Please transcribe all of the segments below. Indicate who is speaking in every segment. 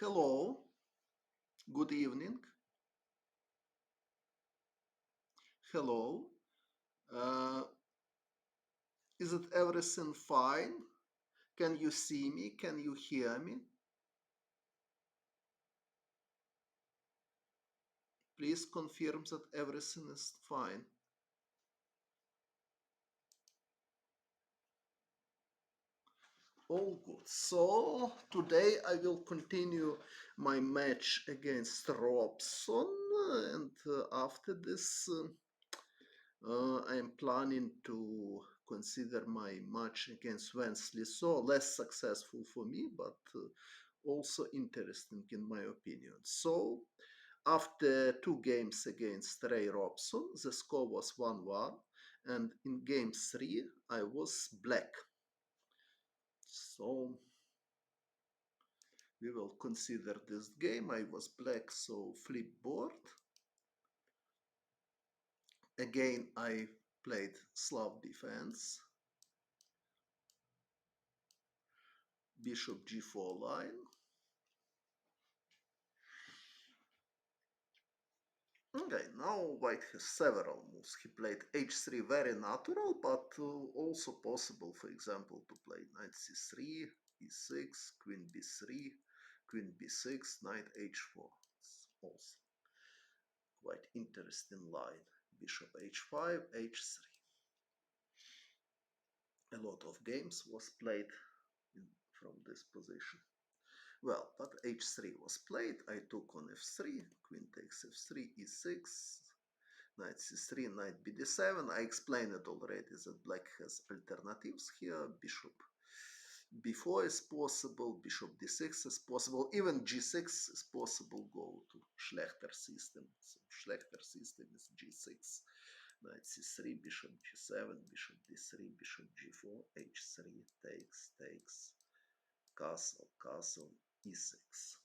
Speaker 1: Hello, good evening. Hello. Uh, is it everything fine? Can you see me? Can you hear me? Please confirm that everything is fine. All good. So today I will continue my match against Robson, and after this, I am planning to consider my match against Wensley. So less successful for me, but also interesting in my opinion. So after two games against Ray Robson, the score was 1-1, and in game three, I was black. So we will consider this game. I was black, so flip board. Again, I played Slav defense, bishop g4 line. Okay, now white has several moves. He played h3, very natural, but also possible, for example, to play knight c3, e6, queen b3, queen b6, knight h4. It's also quite interesting line. Bishop h5, h3. A lot of games was played from this position. Well, but h3 was played. I took on f3, queen takes f3, e6, knight c3, knight bd7. I explained it already that black has alternatives here. Bishop b4 is possible, bishop d6 is possible, even g6 is possible. Go to Schlechter system. So Schlechter system is g6, knight c3, bishop g7, bishop d3, bishop g4, h3, takes, castle, castle, e6.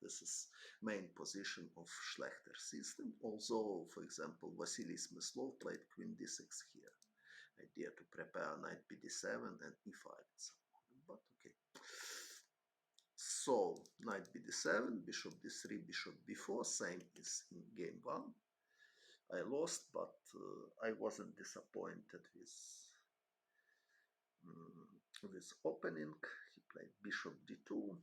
Speaker 1: This is main position of Schlechter system. Although, for example, Vasily Smyslov played queen d6 here. Idea to prepare knight bd7 and e5. But okay. So knight bd7, bishop d3, bishop b4. Same is in game one. I lost, but I wasn't disappointed with opening. He played bishop d2.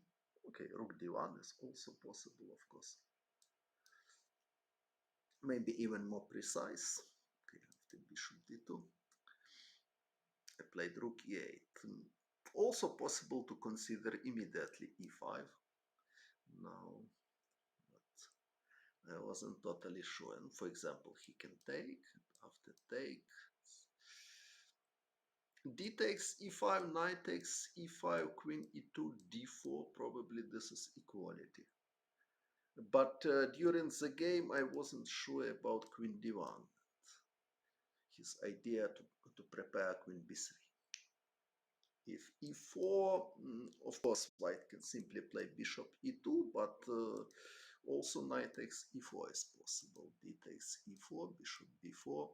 Speaker 1: Okay, rook d1 is also possible, of course. Maybe even more precise. Okay, after bishop d2, I played rook e8. Also possible to consider immediately e5. No, but I wasn't totally sure. And for example, he can take, after take, d takes e5, knight takes e5, queen e2, d4. Probably this is equality. But during the game, I wasn't sure about queen d1. His idea to prepare queen b3. If e4, of course, white can simply play bishop e2, but also knight takes e4 is possible. D takes e4, bishop b4,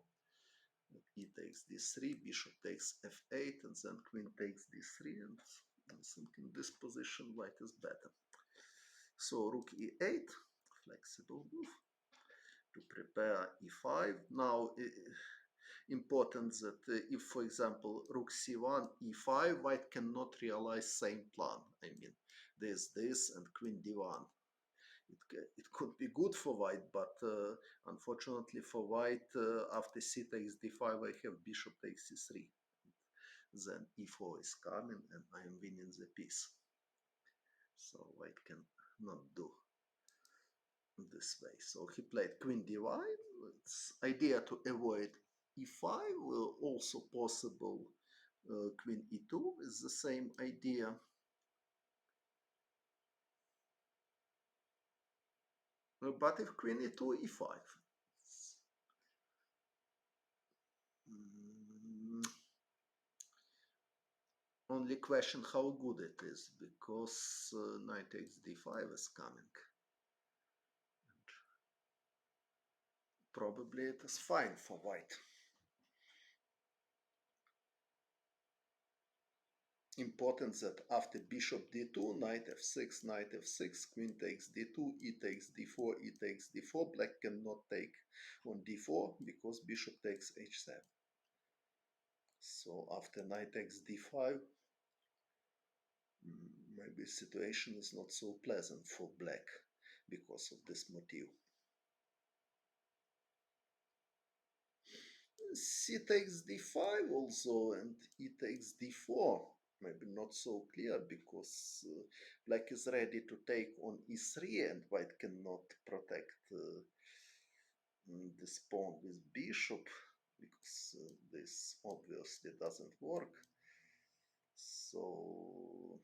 Speaker 1: e takes d3, bishop takes f8, and then queen takes d3, and I think in this position white is better. So rook e8, flexible move to prepare e5. Now, important that if, for example, rook c1, e5, white cannot realize same plan. I mean, there's this and queen d1. It could be good for white, but unfortunately for white, after c takes d5, I have bishop takes c3. Then e4 is coming, and I am winning the piece. So white can not do this way. So he played queen d1. It's idea to avoid e5. Also possible queen e2 is the same idea. But if queen e2, e5. Only question how good it is, because knight takes d5 is coming. Probably it is fine for white. important that after bishop d2, knight f6, knight f6, queen takes d2, e takes d4, e takes d4. Black cannot take on d4 because bishop takes h7. So after knight takes d5, maybe situation is not so pleasant for black because of this motive. C takes d5 also, and e takes d4. Maybe not so clear because black is ready to take on e3 and white cannot protect this pawn with bishop because this obviously doesn't work. So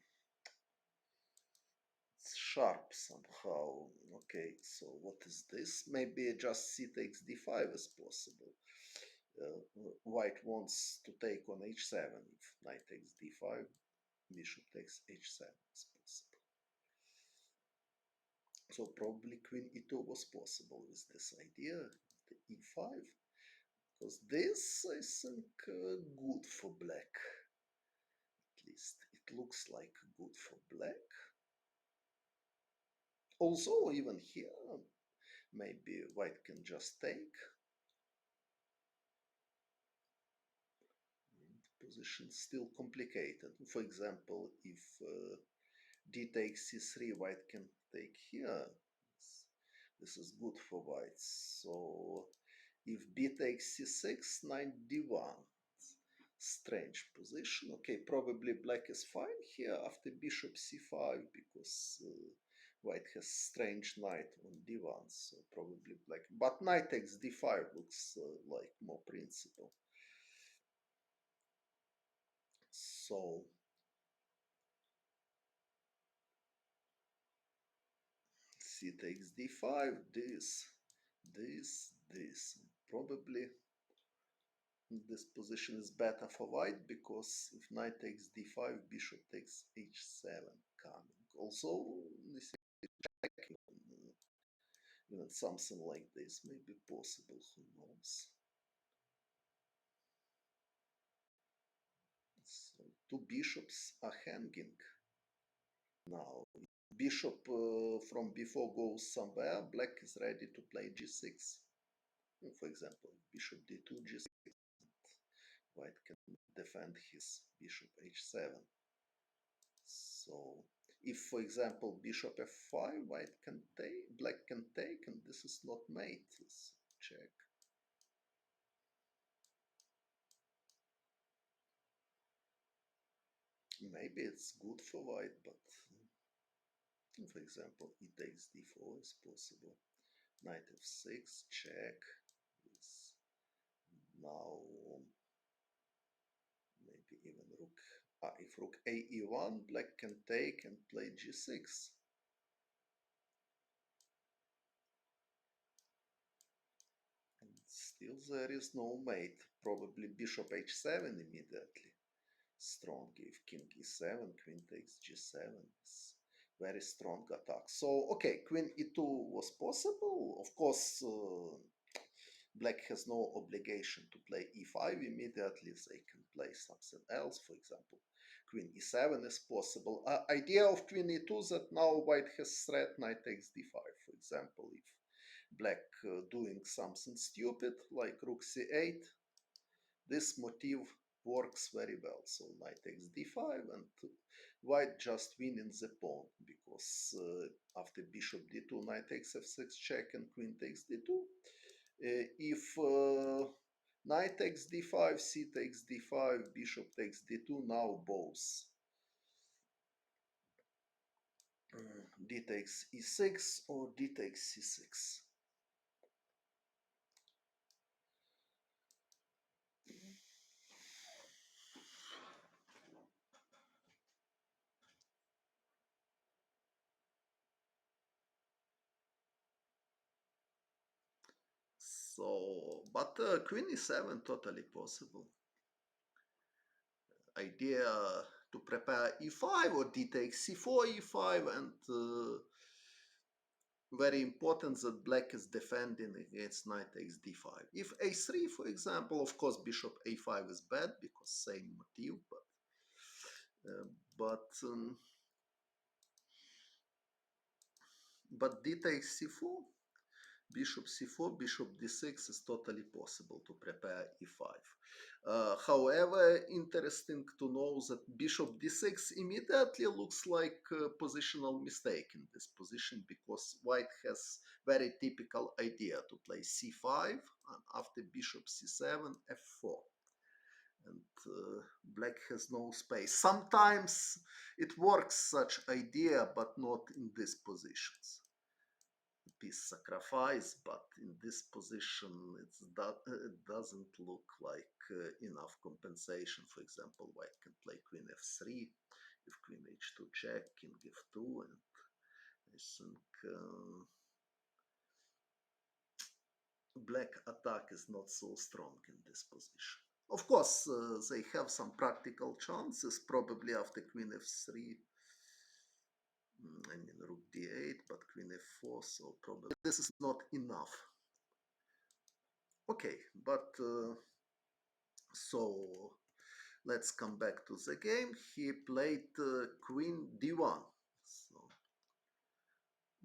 Speaker 1: it's sharp somehow. Okay, so what is this? Maybe just c takes d5 is possible. White wants to take on h7. If knight takes d5, bishop takes h7 is possible. So probably queen e2 was possible with this idea, the e5, because this, I think, good for black. At least it looks like good for black. Also, even here, maybe white can just take. Position still complicated. For example, if d takes c3, white can take here. This is good for white. So if b takes c6, knight d1. Strange position. Okay, probably black is fine here after bishop c5 because white has strange knight on d1. So probably black. But knight takes d5 looks like more principle. So c takes d5, this. Probably this position is better for white because if knight takes d5, bishop takes h7 coming. Also, this is checking. Even something like this may be possible, who knows. So two bishops are hanging. Now, bishop from before goes somewhere, black is ready to play g6. For example, bishop d2, g6. White can defend his bishop h7. So if, for example, bishop f5, white can take, black can take, and this is not mate. Let's check. Maybe it's good for white, but for example, e takes d4 is possible. Knight f6, check. Is now maybe even rook. If rook a e1, black can take and play g6. And still there is no mate. Probably bishop h7 immediately. Strong if king e7, queen takes g7. It's very strong attack. So, okay, queen e2 was possible. Of course, black has no obligation to play e5 immediately. They can play something else. For example, queen e7 is possible. Idea of queen e2 that now white has threat knight takes d5. For example, if black doing something stupid like rook c8, this motive works very well. So knight takes d5 and white just winning the pawn because after bishop d2, knight takes f6 check and queen takes d2. If knight takes d5, c takes d5, bishop takes d2, now both d takes e6 or d takes c6. So, but queen e7 totally possible. Idea to prepare e5 or d takes c4, e5, and very important that black is defending against knight takes d5. If a3, for example, of course, bishop a5 is bad because same motive, but Uh, but but d takes c4, bishop c4, bishop d6 is totally possible to prepare e5. However, interesting to know that bishop d6 immediately looks like a positional mistake in this position, because white has very typical idea to play c5 and after bishop c7 f4, and black has no space. Sometimes it works, such idea, but not in these positions. Piece sacrifice, but in this position it doesn't look like enough compensation. For example, white can play queen f3, if queen h2 check, king f2, and I think black attack is not so strong in this position. Of course, they have some practical chances, probably after queen f3. I mean, rook d8, but queen f4, so probably this is not enough. Okay, but so let's come back to the game. He played queen d1. So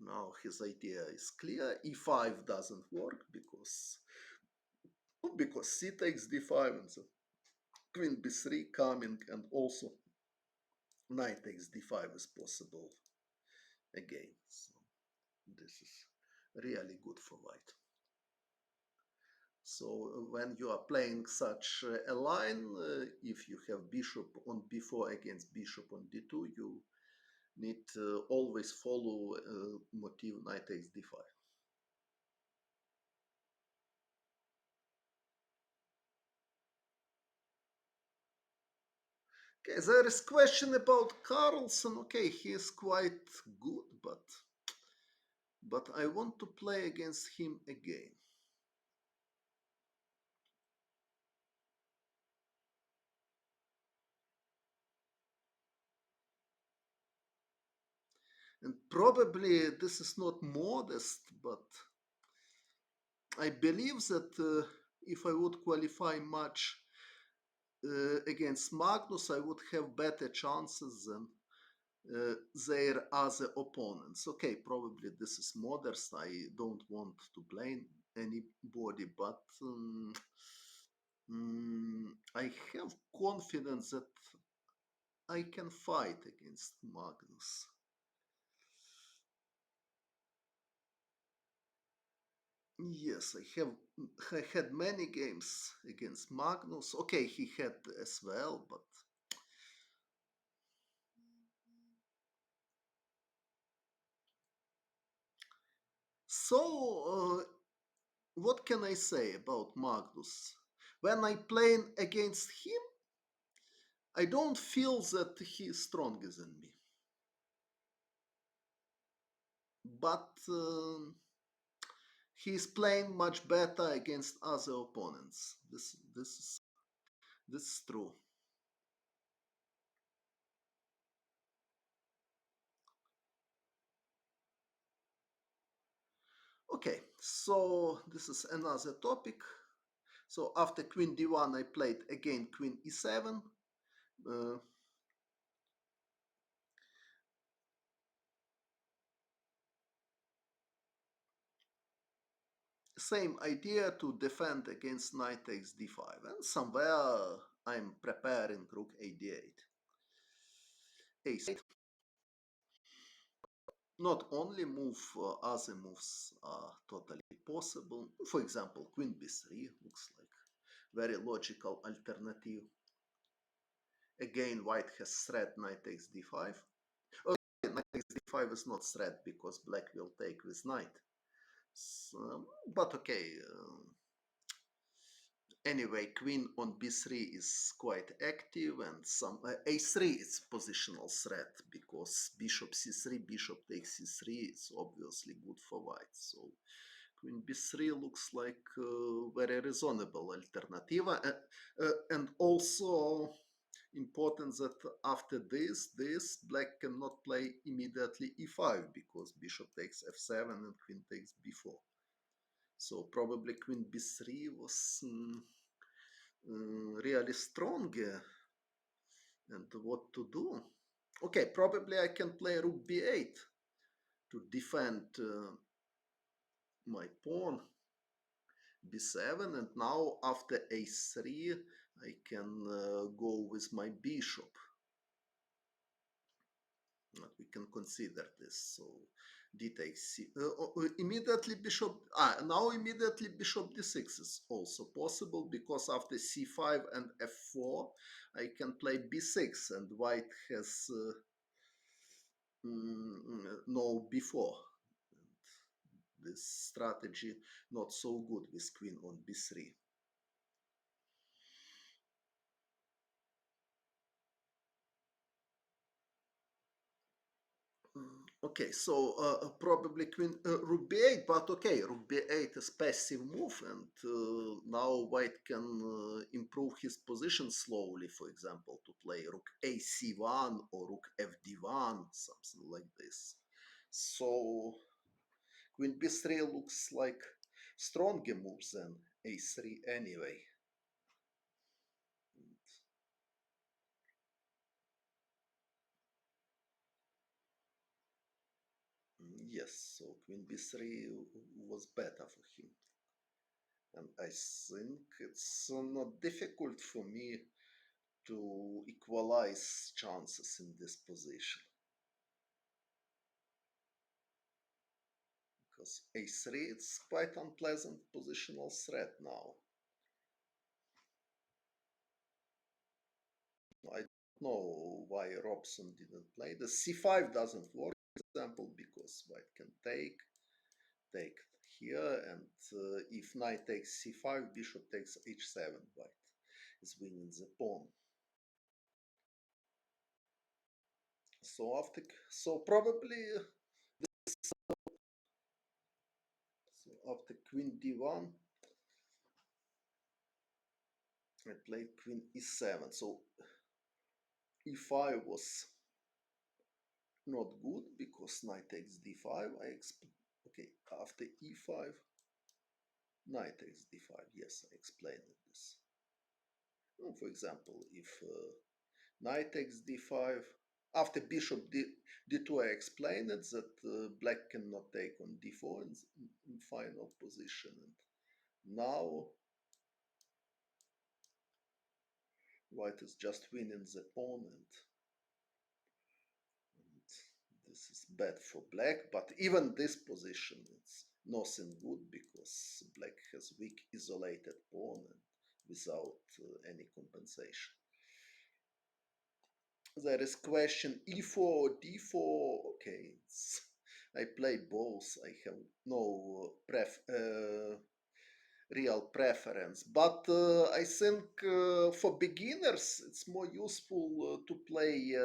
Speaker 1: now his idea is clear. e5 doesn't work because c takes d5 and the queen b3 coming, and also knight takes d5 is possible again. So this is really good for white. So when you are playing such a line, if you have bishop on b4 against bishop on d2, you need always follow motif knight takes d5. Okay, there is question about Carlsen. Okay, he is quite good, but I want to play against him again. And probably this is not modest, but I believe that if I would qualify match against Magnus, I would have better chances than their other opponents. Okay, probably this is modest. I don't want to blame anybody, but I have confidence that I can fight against Magnus. Yes, I had many games against Magnus. Okay, he had as well, but so what can I say about Magnus? When I play against him, I don't feel that he is stronger than me. But he is playing much better against other opponents. This is true. Okay, so this is another topic. So after queen d1, I played again queen e7. Uh, Same idea to defend against knight takes d5, and somewhere I'm preparing rook a d8. a6. Not only move, other moves are totally possible. For example, queen b3 looks like very logical alternative. Again, white has threat knight takes d5. Okay, knight takes d5 is not threat because black will take with knight. So, but okay, anyway, queen on b3 is quite active, and some a3 is positional threat because bishop c3, bishop takes c3 is obviously good for white. So queen b3 looks like a very reasonable alternative, and also important that after this black cannot play immediately e5 because bishop takes f7 and queen takes b4. So probably queen b3 was really strong And what to do? Okay, probably I can play rook b8 to defend my pawn, b7, and now after a3 I can go with my bishop. We can consider this. So d takes c. Immediately bishop. Now immediately bishop d6 is also possible, because after c5 and f4 I can play b6, and white has no b4. This strategy not so good with queen on b3. Okay, so probably queen rook b8, but okay, rook b8 is passive move, and now white can improve his position slowly, for example, to play rook ac1 or rook fd1, something like this. So queen b3 looks like stronger move than a3 anyway. Yes, so queen b3 was better for him. And I think it's not difficult for me to equalize chances in this position, because a3 it's quite unpleasant positional threat now. I don't know why Robson didn't play. The c5 doesn't work, for example, because white can take here, and if knight takes c5, bishop takes h7, white is winning the pawn. So probably so after queen d1 I played queen e7. So e5 was not good because knight takes d5. Okay, after e5 knight takes d5. Yes, I explained this. For example, if knight takes d5, after bishop d2, I explained it that black cannot take on d4 in final position. And now white is just winning the pawn, and this is bad for black, but even this position it's nothing good, because black has weak isolated pawn and without any compensation. There is question e4 or d4. Okay, I play both. I have no real preference, but I think for beginners it's more useful to play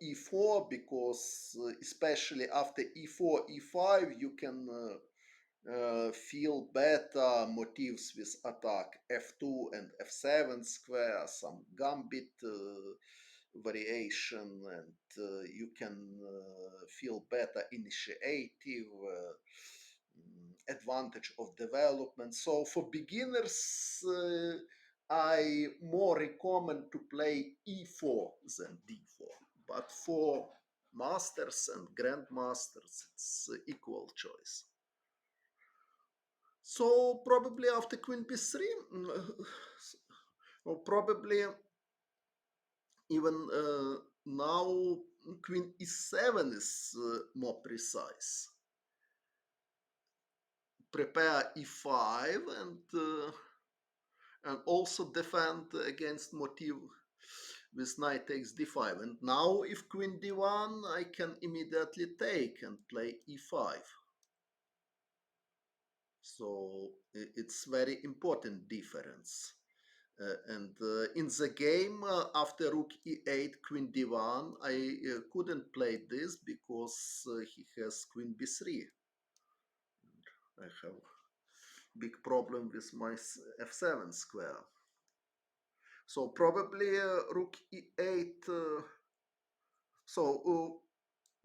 Speaker 1: e4, because especially after e4 e5 you can feel better motifs with attack f2 and f7 square, some gambit variation, and you can feel better initiative, advantage of development. So for beginners I more recommend to play e4 than d4, but for masters and grandmasters it's equal choice. So probably after queen b3, or probably even now queen e7 is more precise. Prepare e5, and also defend against motif with knight takes d5. And now if queen d1, I can immediately take and play e5. So it's very important difference. And in the game after rook e8, queen d1, I couldn't play this because he has queen b3. I have big problem with my f7 square. So probably rook e8. So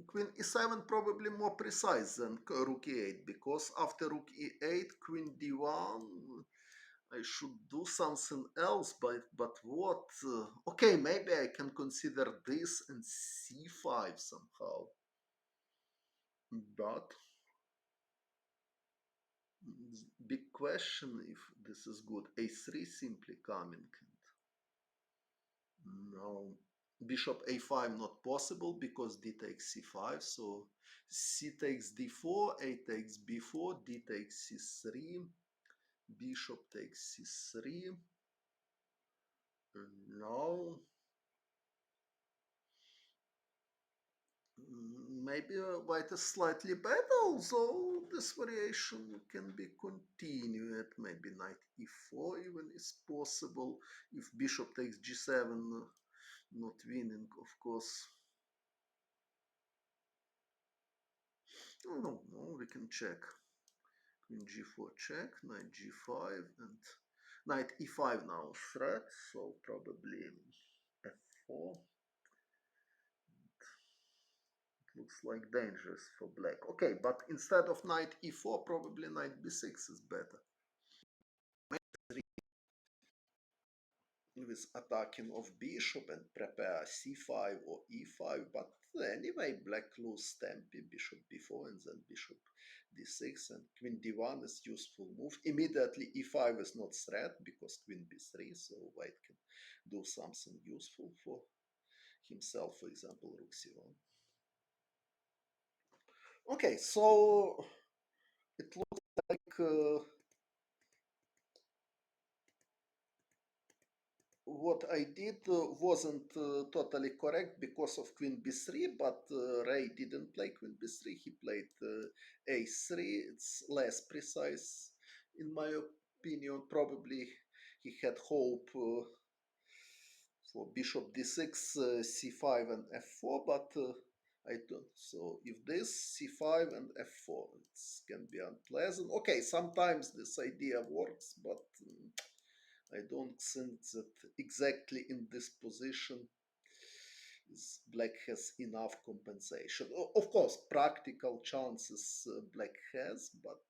Speaker 1: Queen e7 probably more precise than rook e8 because after rook e8, queen d1, I should do something else, but what? Okay, maybe I can consider this and c5 somehow. But big question if this is good. a3 simply coming. No, bishop a5 not possible because d takes c5. So c takes d4, a takes b4, d takes c3, bishop takes c3. Now maybe white is slightly better, although this variation can be continued. Maybe knight e4 even is possible if bishop takes g7, not winning, of course. No, no, we can check. Queen g4 check, knight g5, and knight e5 now threat, so probably f4. Looks like dangerous for black. Okay, but instead of knight e4, probably knight b6 is better. With attacking of bishop and prepare c5 or e5, but anyway, black lose tempi, bishop b4 and then bishop d6, and queen d1 is useful move. Immediately e5 is not threat because queen b3, so white can do something useful for himself, for example, rook c1. Okay, so it looks like what I did wasn't totally correct because of queen b3, but Ray didn't play queen b3, he played a3. It's less precise in my opinion. Probably he had hope for bishop d6, c5 and f4, but I don't. So if this c5 and f4, it can be unpleasant. Okay, sometimes this idea works, but I don't think that exactly in this position black has enough compensation. Of course, practical chances black has, but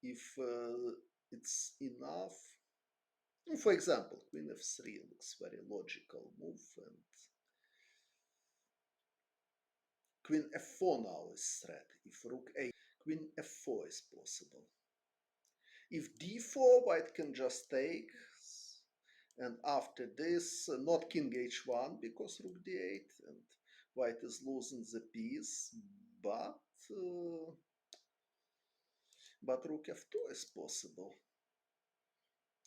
Speaker 1: if it's enough, for example, queen f3 looks very logical move, and queen f4 now is threat. If rook a, queen f4 is possible. If d4, white can just take, and after this, not king h1 because rook d8, and white is losing the piece, but uh, but rook f2 is possible.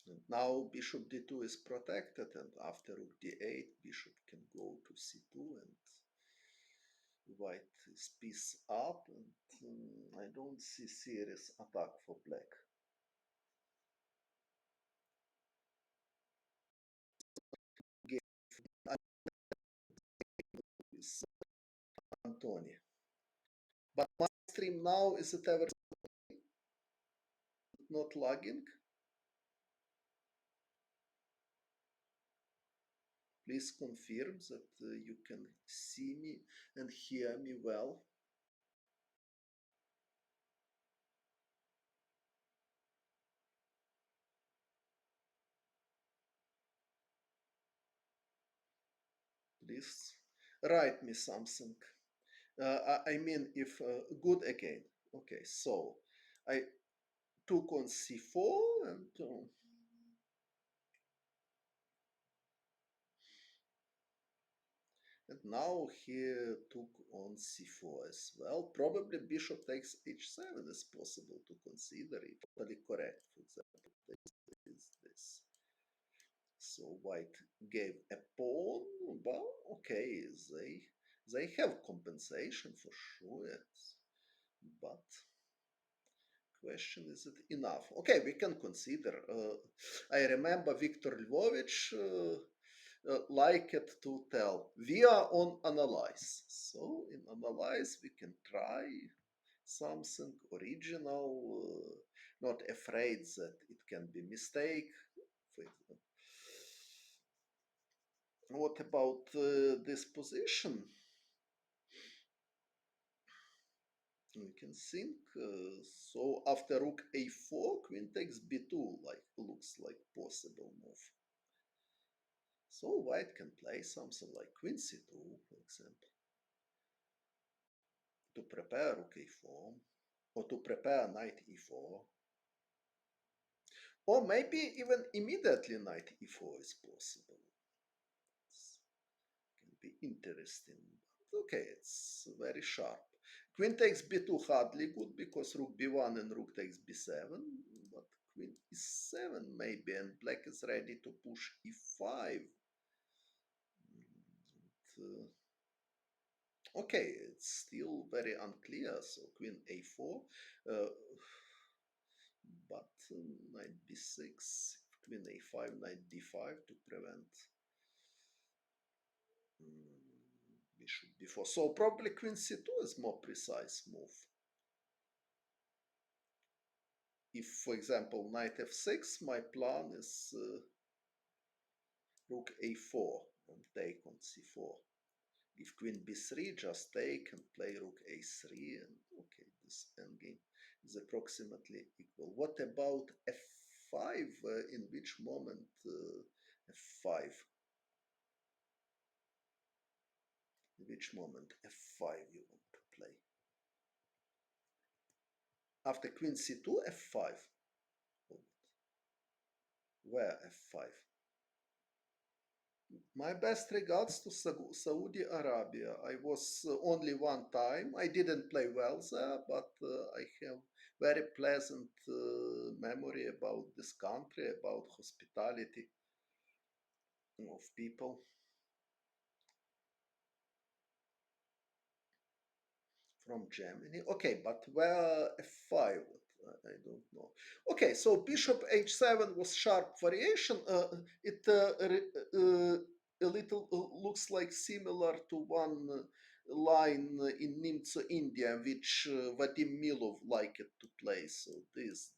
Speaker 1: And now bishop d2 is protected, and after rook d8, bishop can go to c2, and white is piece up, and I don't see serious attack for black. Game is Antoni. But my stream now, is it ever not lagging? Please confirm that you can see me and hear me well. Please write me something. I mean, if good again. Okay, so I took on c4 and now he took on c4 as well. Probably bishop takes h7 is possible to consider it. Totally correct, for example, is this. So white gave a pawn. Well, okay, they have compensation for sure, but question is it enough? Okay, we can consider. I remember Viktor Lvovich liked to tell we are on analyze. So in analyze we can try something original, not afraid that it can be mistake. For example, what about this position? We can think. So after rook a4, queen takes b2, like looks like possible move. So white can play something like queen c2, for example, to prepare rook a4, or to prepare knight e4, or maybe even immediately knight e4 is possible. It can be interesting. But okay, it's very sharp. Queen takes b2 hardly good because rook b1 and rook takes b7, but queen e7 maybe, and black is ready to push e5. And, okay, it's still very unclear. So queen a4, uh, but knight b6, queen a5, knight d5 to prevent bishop b4. So probably queen c2 is more precise move. If, for example, knight f6, my plan is rook a4 and take on c4. If queen b3, just take and play rook a3, and okay, this endgame is approximately equal. What about f5? In which moment f5? In which moment f5 you want to play? After queen c2, f5. Where f5? My best regards to Saudi Arabia. I was only one time. I didn't play well there, but I have very pleasant memory about this country, about hospitality of people from Germany. Okay, but where f5? I don't know. Okay, so bishop h7 was sharp variation. It a little looks like similar to one line in Nimzo, India, which Vadim Milov liked to play. So this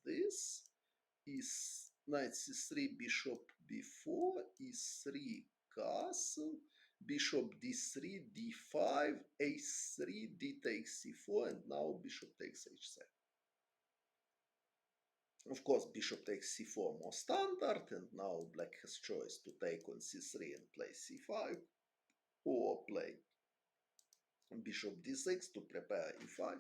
Speaker 1: is knight c3, bishop b4, e3, castle, bishop d3, d5, a3, d takes c4, and now bishop takes h7. Of course, bishop takes c4 more standard, and now black has choice to take on c3 and play c5, or play bishop d6 to prepare e5.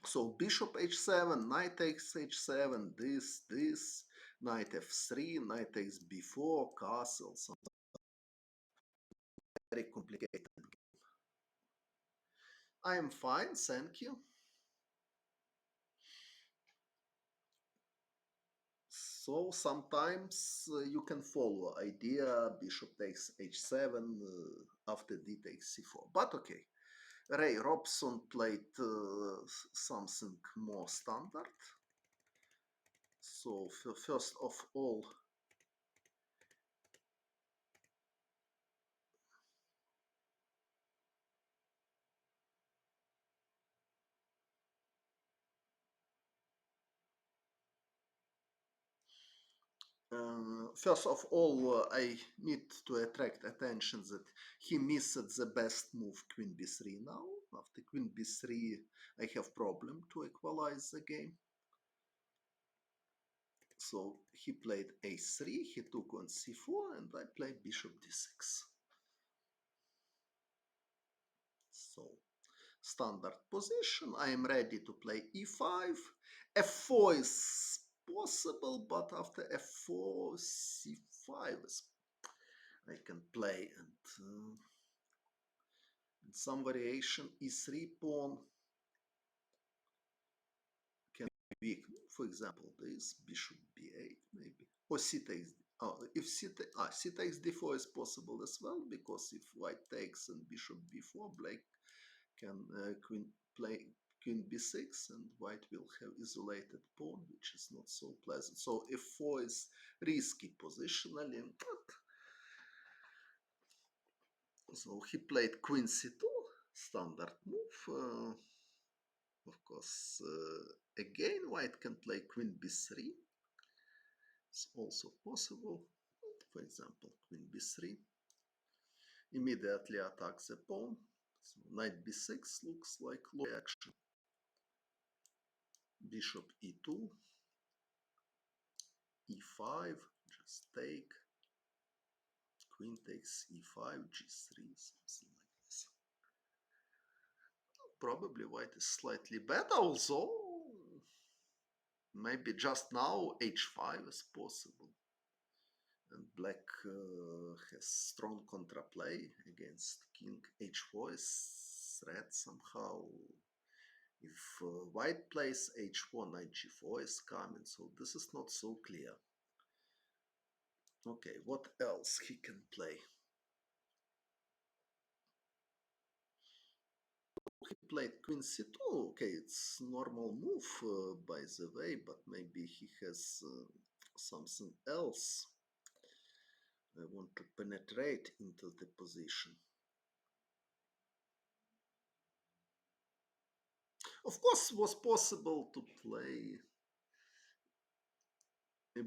Speaker 1: So bishop h7, knight takes h7, this, knight f3, knight takes b4, castle, something very complicated. I am fine, thank you. So sometimes you can follow idea bishop takes h7 after d takes c4, but okay. Ray Robson played something more standard. So first of all, I need to attract attention that he missed the best move queen b3 now. After queen b3, I have problem to equalize the game. So he played a3, he took on c4, and I played bishop d6. So standard position, I am ready to play e5. f4 is possible, but after f4, c5 is I can play, and in some variation e3 pawn can be weak. For example, this bishop b8 maybe, or c takes. If c takes d4 is possible as well, because if white takes and bishop b4, black can queen play queen b6, and white will have isolated pawn, which is not so pleasant. So f4 is risky positionally. So he played queen c2, standard move. Of course, again, white can play queen b3. It's also possible. For example, queen b3. Immediately attack the pawn. So knight b6 looks like low action. Bishop e2, e5, just take. Queen takes e5, g3, something like this. Probably white is slightly better, also maybe just now h5 is possible. And black has strong contraplay against king h4 is threat somehow. If white plays h4, knight g4 is coming, so this is not so clear. Okay, what else he can play? He played queen c2. Okay, it's normal move, by the way, but maybe he has something else. I want to penetrate into the position. Of course, it was possible to play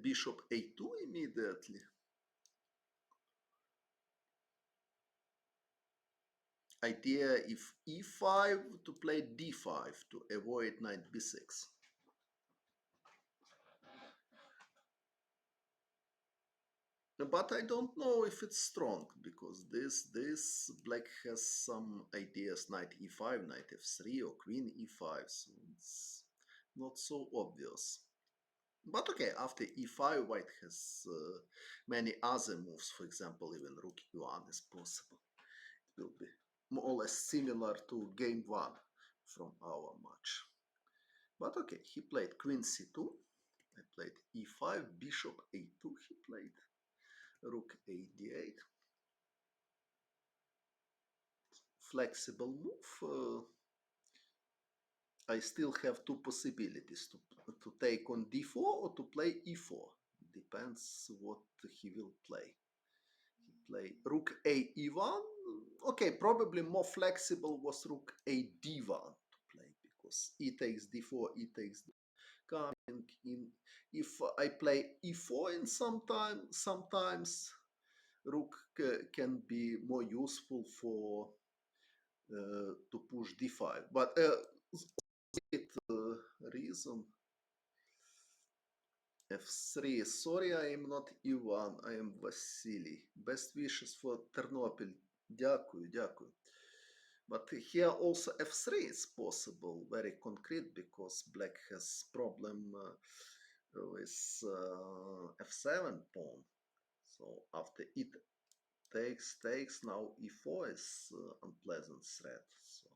Speaker 1: bishop a2 immediately. Idea if e5 to play d5 to avoid knight b6. But I don't know if it's strong because this black has some ideas, knight e5, knight f3 or queen e5, so it's not so obvious. But okay, after e5 white has many other moves, for example even rook e1 is possible. It will be more or less similar to game 1 from our match. But okay, he played queen c2, I played e5, bishop a2 he played, rook a d8. Flexible move. I still have two possibilities to take on d4 or to play e4. Depends what he will play. He play rook a e1. Okay, probably more flexible was rook a d1 to play because e takes d4, e takes coming in. If I play e4 in sometimes rook can be more useful for to push d5. But it reason f3. Sorry, I am not Ivan, I am Vasily. Best wishes for Ternopil. Дякую, дякую. But here also f3 is possible, very concrete, because black has problem with f7 pawn. So after it takes, now e4 is unpleasant threat. So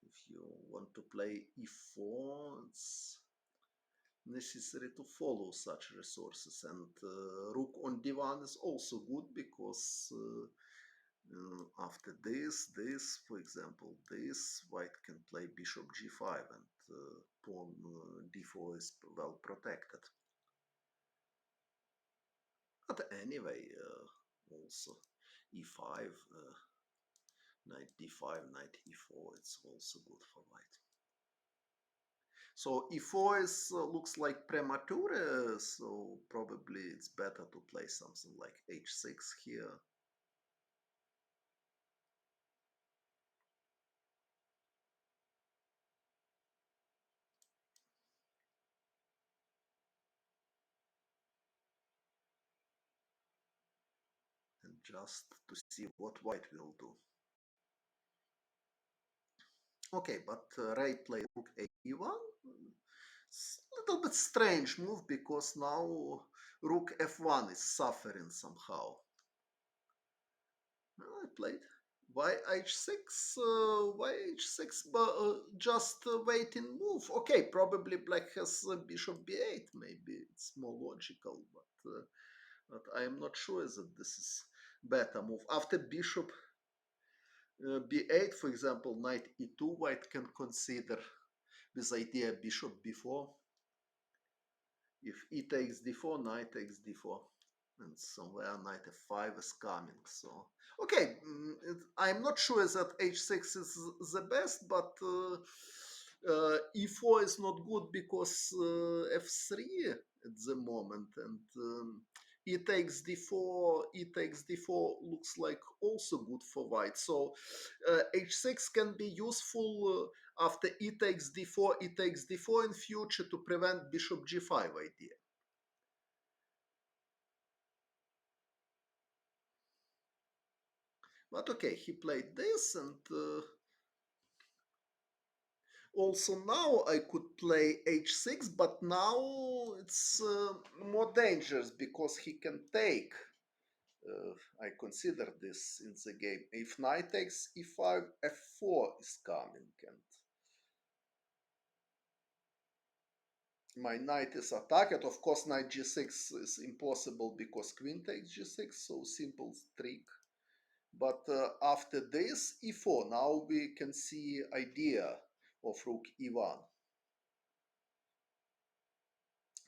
Speaker 1: if you want to play e4, it's necessary to follow such resources. And rook on d1 is also good because after this, for example, this, white can play bishop g5 and pawn d4 is well protected. But anyway, also e5, knight d5, knight e4, it's also good for white. So e4 is, looks like premature, so probably it's better to play something like h6 here. And just to see what white will do. Okay, but Ray played rook a1. It's a little bit strange move because now rook f1 is suffering somehow. I played why h6, why h6, but just waiting move. Okay, probably black has bishop b8. Maybe it's more logical, but I am not sure that this is better move. After bishop b8, for example, knight e2, white can consider this idea bishop b4. If e takes d4, knight takes d4, and somewhere knight f5 is coming. So okay, I'm not sure that h6 is the best, but e4 is not good because f3 at the moment, and e takes d4, e takes d4 looks like also good for white. So h6 can be useful after e takes d4, e takes d4 in future to prevent bishop g5 idea. But okay, he played this, and also now I could play h6, but now it's more dangerous because he can take. I consider this in the game. If knight takes e5, f4 is coming, and my knight is attacked. Of course, knight g6 is impossible because queen takes g6, so simple trick. But after this, e4, now we can see idea of rook e1.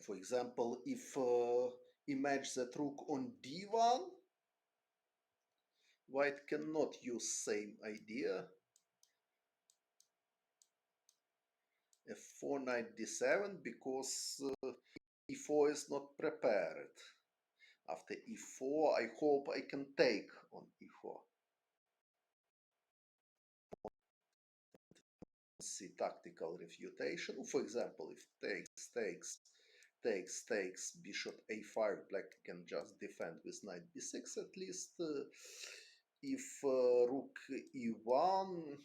Speaker 1: For example, if image that rook on d1, white cannot use same idea. F4 knight d7 because e4 is not prepared. After e4, I hope I can take on e4. See tactical refutation. For example, if takes, bishop a5, black can just defend with knight b6 at least. If rook e1,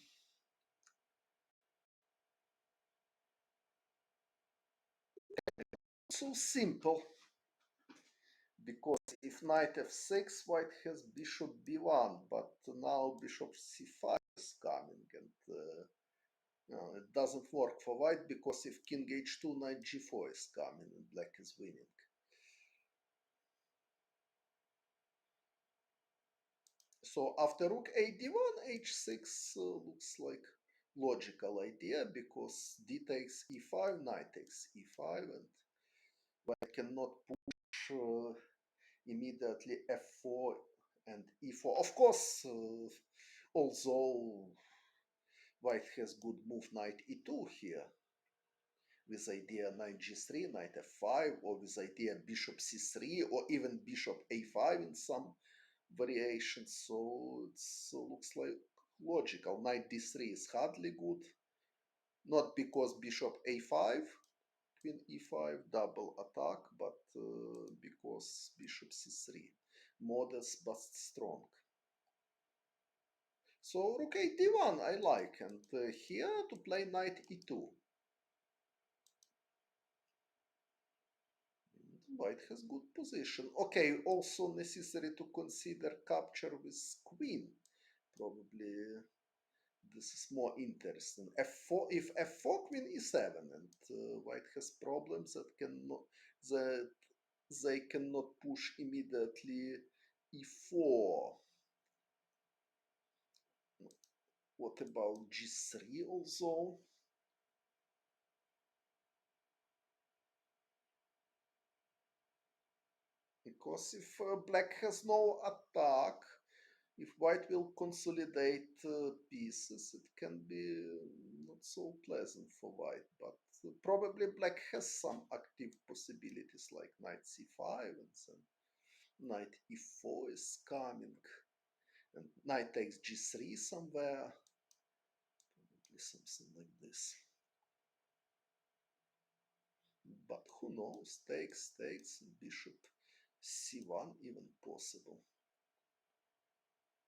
Speaker 1: so simple. Because if knight f6, white has bishop b1, but now bishop c5 is coming, and it doesn't work for white because if king h2, knight g4 is coming, and black is winning. So after rook a d1, h6 looks like logical idea because d takes e5, knight takes e5, and white cannot push immediately f4 and e4. Of course, although white has good move knight e2 here, with idea knight g3, knight f5, or with idea bishop c3, or even bishop a5 in some variations. So it looks like logical. Knight d3 is hardly good, not because bishop a5, queen e5, double attack, but because bishop c3, modest but strong. So rook a d1 I like, and here to play knight e2. White has good position. Okay, also necessary to consider capture with queen. Probably this is more interesting. F4, if f4, queen e7, and white has problems that that they cannot push immediately e4. What about g3 also? Because if black has no attack, if white will consolidate pieces, it can be not so pleasant for white. But probably black has some active possibilities like knight c5, and then knight e4 is coming, and knight takes g3 somewhere, probably something like this. But who knows? Takes, bishop c1 even possible.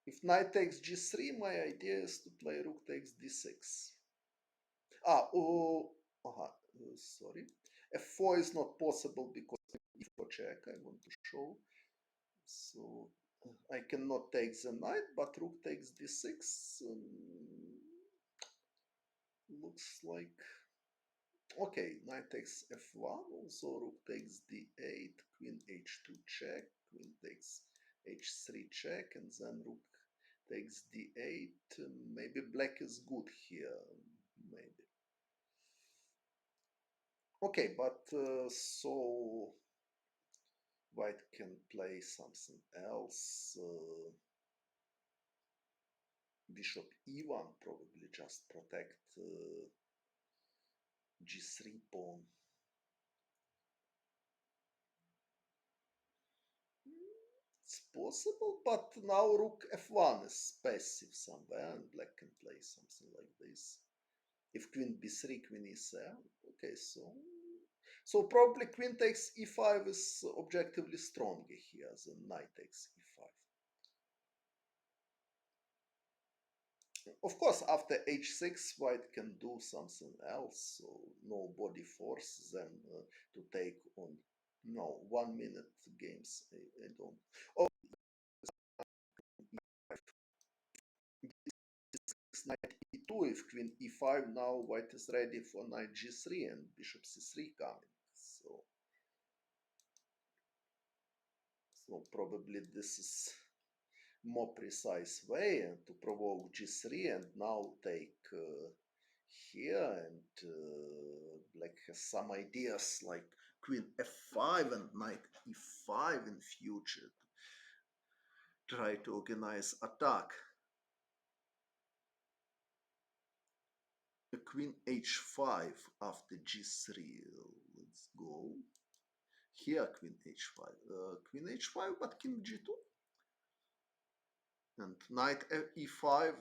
Speaker 1: If knight takes g3, my idea is to play rook takes d6. Sorry. f4 is not possible because e4 check, I want to show. So I cannot take the knight, but rook takes d6 looks like okay. Knight takes f1, also rook takes d8, queen h2 check, queen takes h3 check, and then rook takes d8. Maybe black is good here, maybe. Okay, but so white can play something else. Bishop e1 probably just protect g3 pawn. possible, but now rook f1 is passive somewhere, and black can play something like this. If queen b3, queen e7, okay, so probably queen takes e5 is objectively stronger here than knight takes e5. Of course, after h6, white can do something else, so nobody forces them to take on. No, 1 minute games. I don't. Oh, knight e2. If queen e5, now white is ready for knight g3 and bishop c3 coming. So probably this is more precise way to provoke g3 and now take here, and black has some ideas like queen f5 and knight e5 in future to try to organize attack. Queen h5 after g3. Let's go here. Queen h5, but king g2, and knight e5,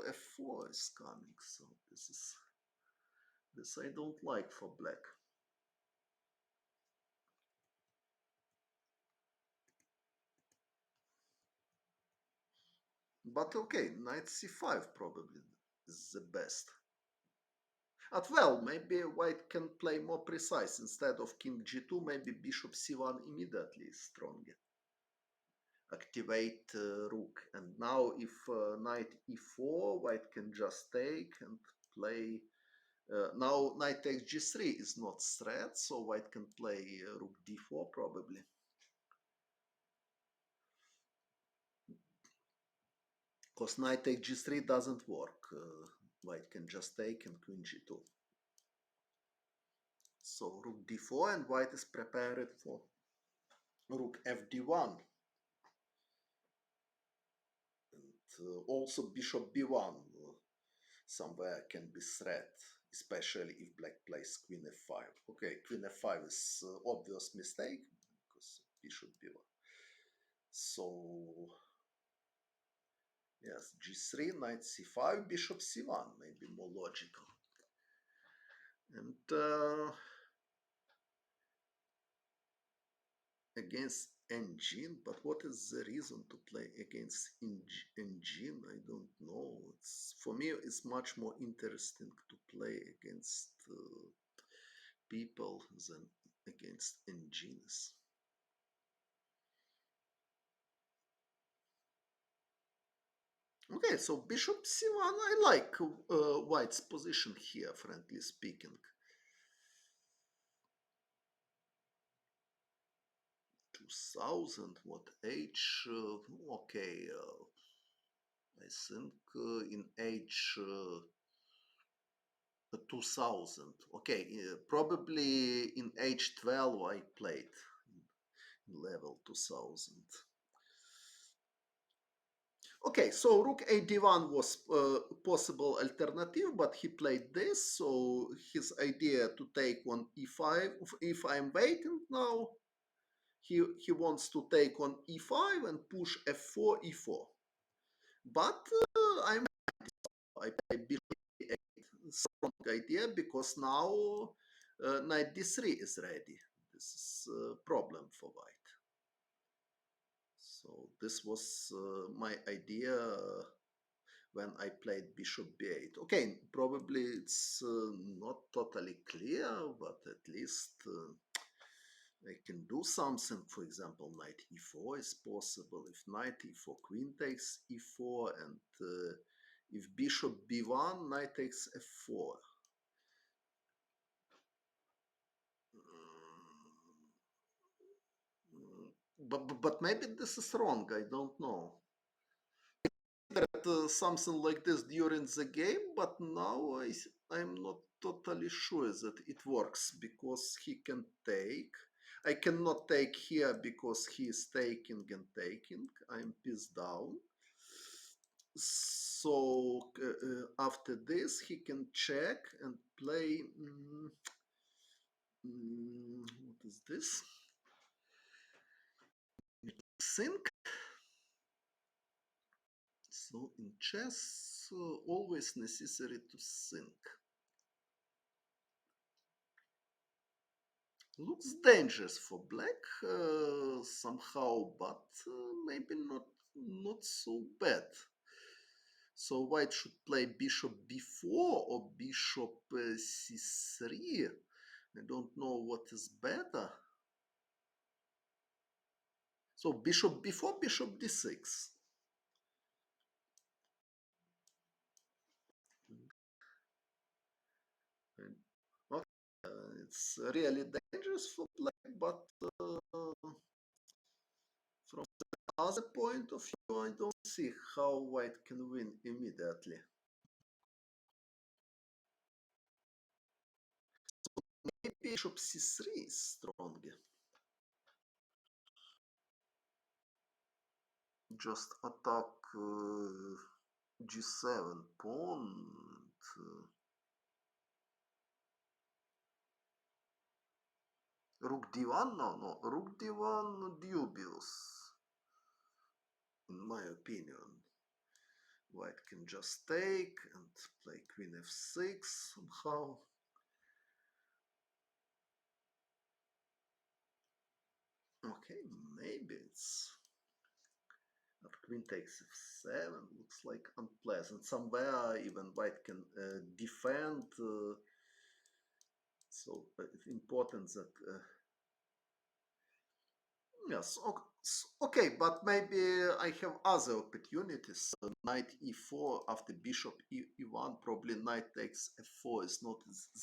Speaker 1: f4 is coming. So this I don't like for black. But okay, knight c5 probably is the best. But well, maybe white can play more precise. Instead of king g2, maybe bishop c1 immediately is stronger. Activate rook. And now if knight e4, white can just take and play. Now knight takes g3 is not threat, so white can play rook d4 probably. Because knight takes g3 doesn't work. White can just take and queen g2. So rook d4, and white is prepared for rook fd1. And also bishop b1 somewhere can be threat, especially if black plays queen f5. Okay, queen f5 is obvious mistake because bishop b1. So yes, g3, knight c5, bishop c1, maybe more logical. And against engine, but what is the reason to play against engine? I don't know. For me, it's much more interesting to play against people than against engines. Okay, so bishop c1, I like white's position here, frankly speaking. 2000, what age? Okay, I think in age 2000. Okay, probably in age 12 I played in level 2000. Okay, so rook ad1 was a possible alternative, but he played this, so his idea to take on e5, if I'm waiting now, he wants to take on e5 and push f4, e4. But I play bishop e8. Strong idea, because now knight d3 is ready. This is a problem for white. So this was my idea when I played bishop b8. Okay, probably it's not totally clear, but at least I can do something. For example, knight e4 is possible. If knight e4, queen takes e4, and if bishop b1, knight takes f4. But maybe this is wrong. I don't know. That something like this during the game, but now I'm not totally sure that it works, because he can take. I cannot take here because he is taking and taking. I'm piece down. So after this, he can check and play. What is this? Think. So in chess, always necessary to think. Looks dangerous for black somehow, but maybe not so bad. So white should play bishop b4 or bishop c3. I don't know what is better. So bishop b4, bishop d6. Okay, it's really dangerous for black, but from the other point of view, I don't see how white can win immediately. Maybe bishop c3 is stronger. Just attack g7 pawn. Rook d1? No. Rook d1 dubious. In my opinion. White can just take and play queen f6 somehow. Okay, maybe it's... But queen takes f7 looks like unpleasant. Somewhere even white can defend. So it's important that yes, okay, but maybe I have other opportunities. Knight e4 after bishop e1, probably knight takes f4 is not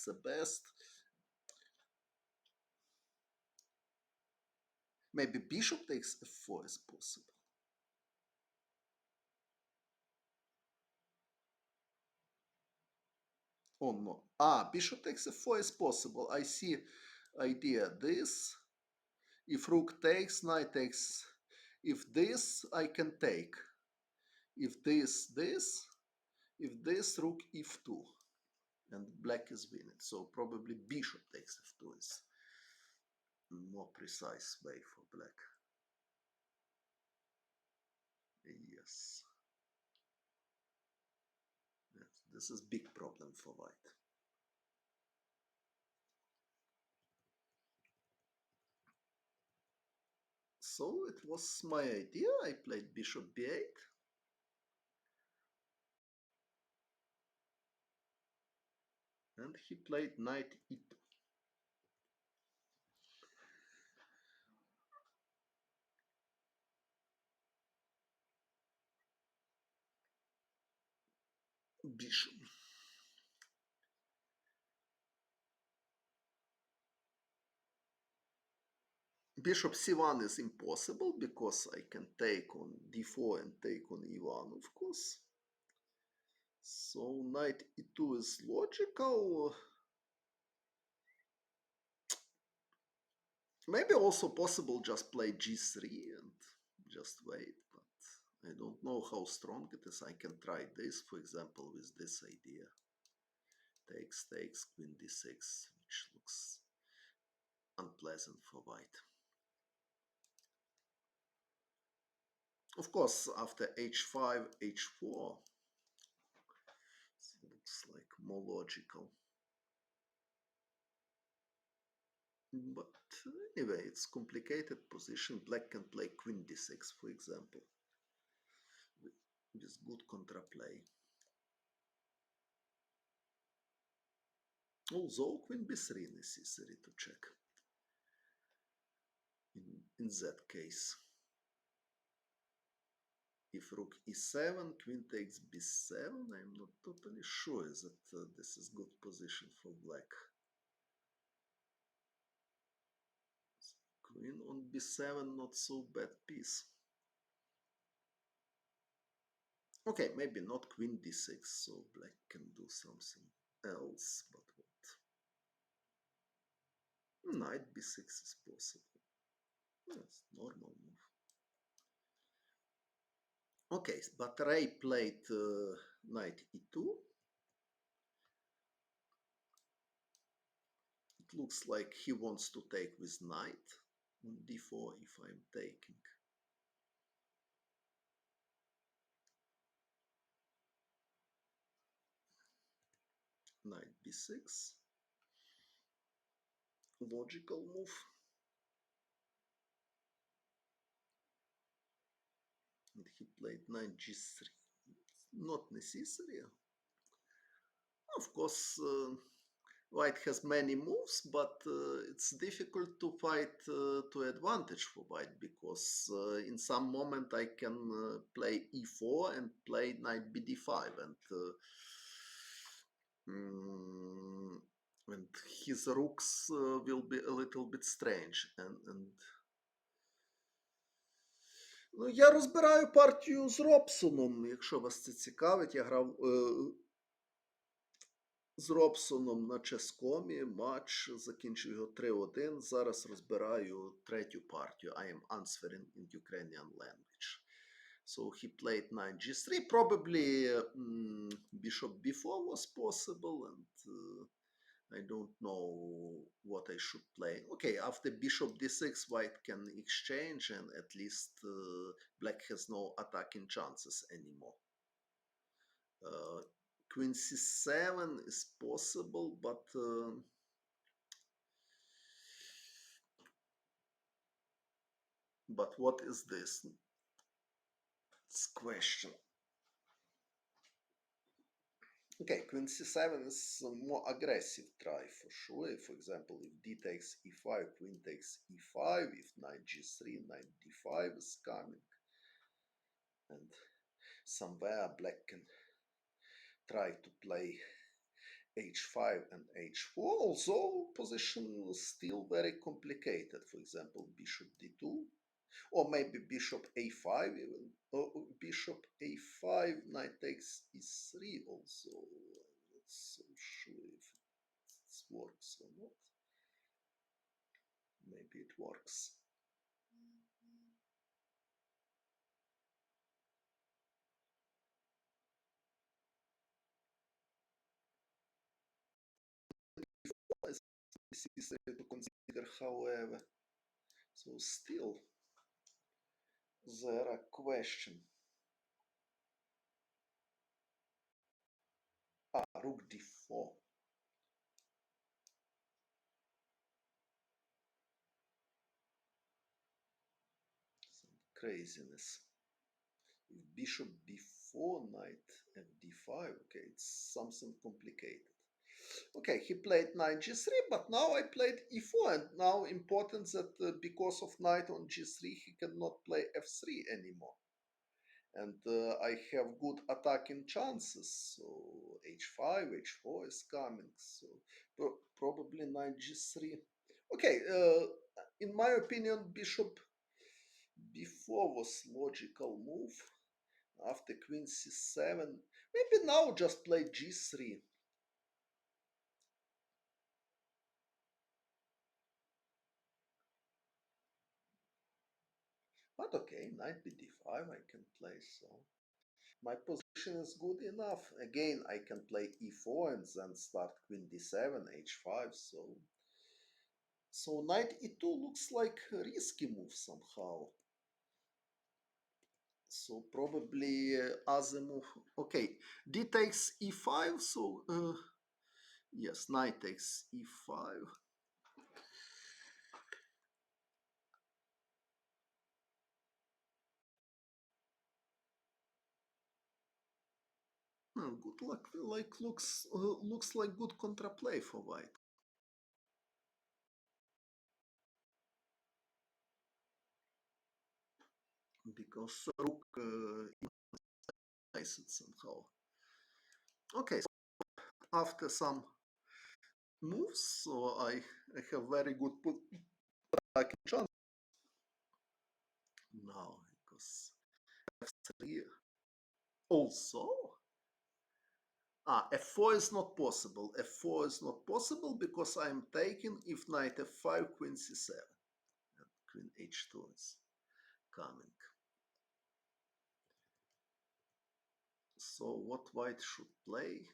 Speaker 1: the best. Maybe bishop takes f4 is possible. Oh no. Bishop takes f4 is possible. I see idea. This, if rook takes, knight takes. If this, I can take. If this, if this, rook f2. And black is winning. So probably bishop takes f2 is more precise way for black. Yes. Yes. This is big problem for white. So it was my idea. I played bishop b8. And he played knight e2. Bishop. Bishop c1 is impossible because I can take on d4 and take on e1, of course. So knight e2 is logical. Maybe also possible just play g3 and just wait, but I don't know how strong it is. I can try this, for example, with this idea. Takes, queen d6, which looks unpleasant for white. Of course, after h5, h4, it looks like more logical. But anyway, it's complicated position. Black can play queen d6, for example, with good contraplay. Although queen b3 necessary to check in that case. If rook e7, queen takes b7, I'm not totally sure that this is good position for black. Queen on b7, not so bad piece. Okay, maybe not queen d6, so black can do something else, but what? Knight b6 is possible. Yes, normal move. Okay, but Ray played knight e2. It looks like he wants to take with knight on d4 if I'm taking. Knight b6, logical move. And he played knight g3. Not necessary. Of course, white has many moves, but it's difficult to fight to advantage for white because in some moment I can play e4 and play knight bd5 mm, and his rooks will be a little bit strange. Ну, я розбираю партію з Робсоном, якщо вас це цікавить. Я грав з Робсоном на ческомі матч, закінчив його 3-1. Зараз розбираю третю партію. I am answering in Ukrainian language. So he played knight g3. Probably bishop b4 was possible, and I don't know what I should play. Okay, after bishop d6, white can exchange, and at least black has no attacking chances anymore. Queen c7 is possible, but what is this? It's question. Okay, Queen c7 is a more aggressive try for sure. For example, if d takes e5, Queen takes e5, if knight g3, knight d5 is coming, and somewhere black can try to play h5 and h4, although position is still very complicated. For example, bishop d2, or maybe bishop a5 even, or bishop a5, knight takes e3 also. I'm not so sure if it works or not. Maybe it works. It's necessary to consider, however. So still there are question. Rook d4. Some craziness. If bishop b4, knight fd5, okay, it's something complicated. Okay, he played knight g3, but now I played e4, and now important that because of knight on g3, he cannot play f3 anymore. And I have good attacking chances, so h5, h4 is coming, so probably knight g3. Okay, in my opinion, bishop b4 was logical move. After queen c7, maybe now just play g3. But okay, knight bd5 I can play, so my position is good enough. Again, I can play e4 and then start queen d7, h5, so knight e2 looks like a risky move somehow. So probably other move. Okay, d takes e5, so yes, knight takes e5. Good luck. Like looks like good contraplay for white. Because rook it somehow. Okay, so after some moves, so I have very good attacking chance now because f3 also. F4 is not possible. F4 is not possible because I am taking if knight f5, queen c7, and queen h2 is coming. So what white should play?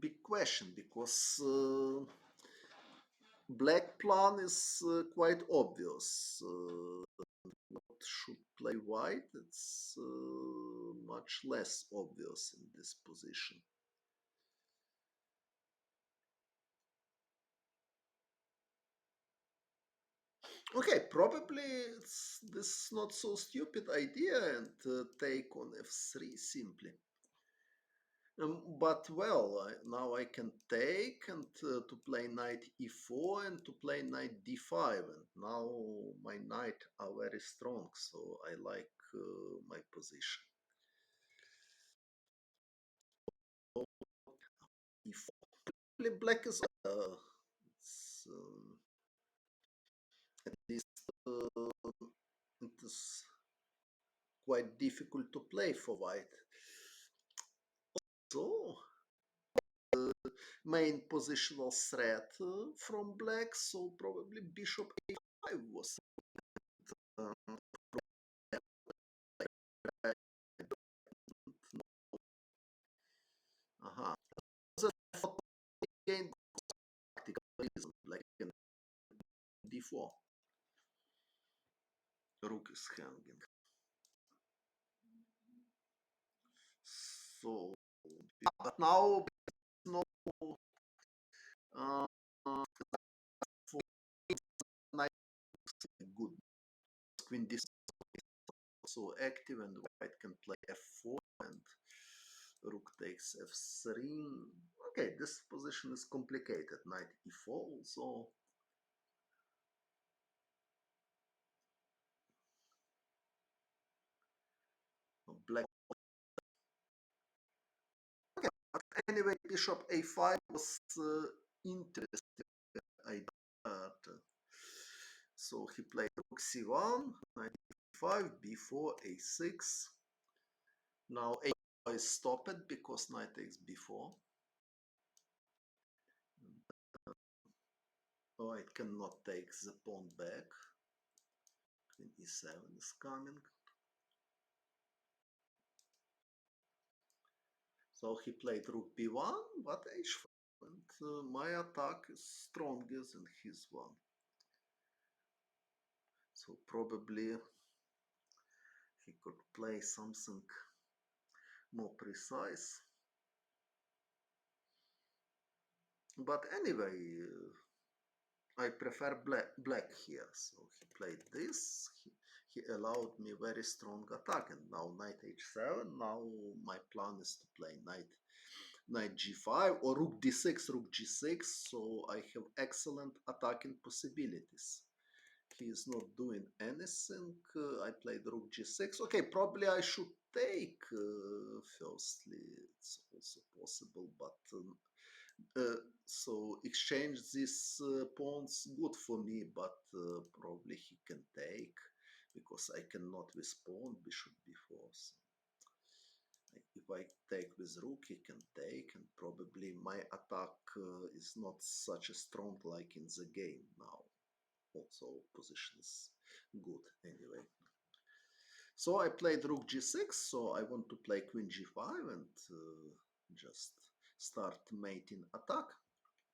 Speaker 1: Big question because black plan is quite obvious. What should play white? It's much less obvious in this position. Okay, probably it's this not so stupid idea and take on f3 simply. But well, now I can take and to play knight e4 and to play knight d5, and now my knight are very strong, so I like my position. E4, black is it's, at least it is quite difficult to play for white. So main positional threat from black, so probably bishop a5 was uh, uh-huh. Again, tactical reason, like in d4, rook is hanging. So, but now no uh, for knight good. Queen d so active, and white can play f4 and rook takes f3. Okay, this position is complicated. Knight e4 also. Black. Okay, but anyway, bishop a5 was interesting idea. So he played rook c1, knight e5, b4, a6. Now a4 is stopped because knight takes b4. Oh, it cannot take the pawn back. Queen e7 is coming. So he played rook b1, but h5. And my attack is stronger than his one. So probably he could play something more precise. But anyway, I prefer black here. So he played this. He allowed me very strong attack. And now knight h7. Now my plan is to play knight g5 or rook d6, rook g6. So I have excellent attacking possibilities. He is not doing anything. I played rook g6. Okay, probably I should take firstly. It's also possible, but so exchange these pawns good for me, but probably he can take because I cannot with pawn bishop b4. So if I take with rook, he can take, and probably my attack is not such a strong like in the game now. Also, position is good anyway. So I played rook g6, so I want to play queen g5 and just start mating attack.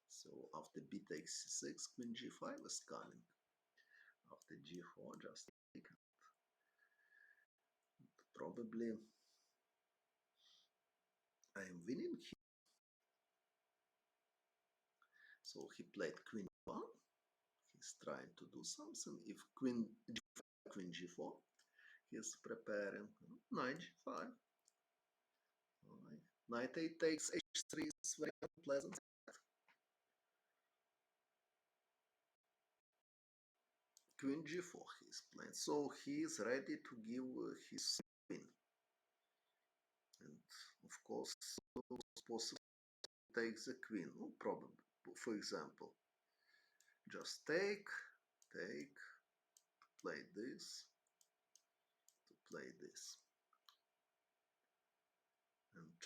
Speaker 1: So after b takes c6, queen g5 is coming. After g4, just take it. Probably I am winning here. So he played queen 1. He's trying to do something. If queen g5, queen g4, he's preparing knight g5. Knight 8 takes h3 is very unpleasant. Queen g4 he's playing. So he is ready to give his queen. And of course, it's possible to take the queen. No problem. For example, just take, play this, to play this. And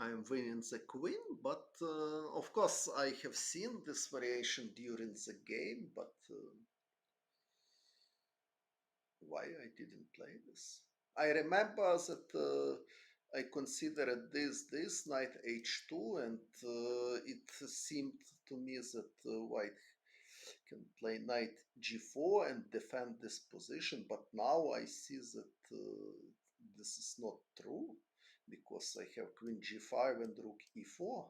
Speaker 1: I am winning the queen, but of course I have seen this variation during the game, but why I didn't play this? I remember that I considered this knight h2, and it seemed to me that white can play knight g4 and defend this position, but now I see that this is not true because I have queen g5 and rook e4.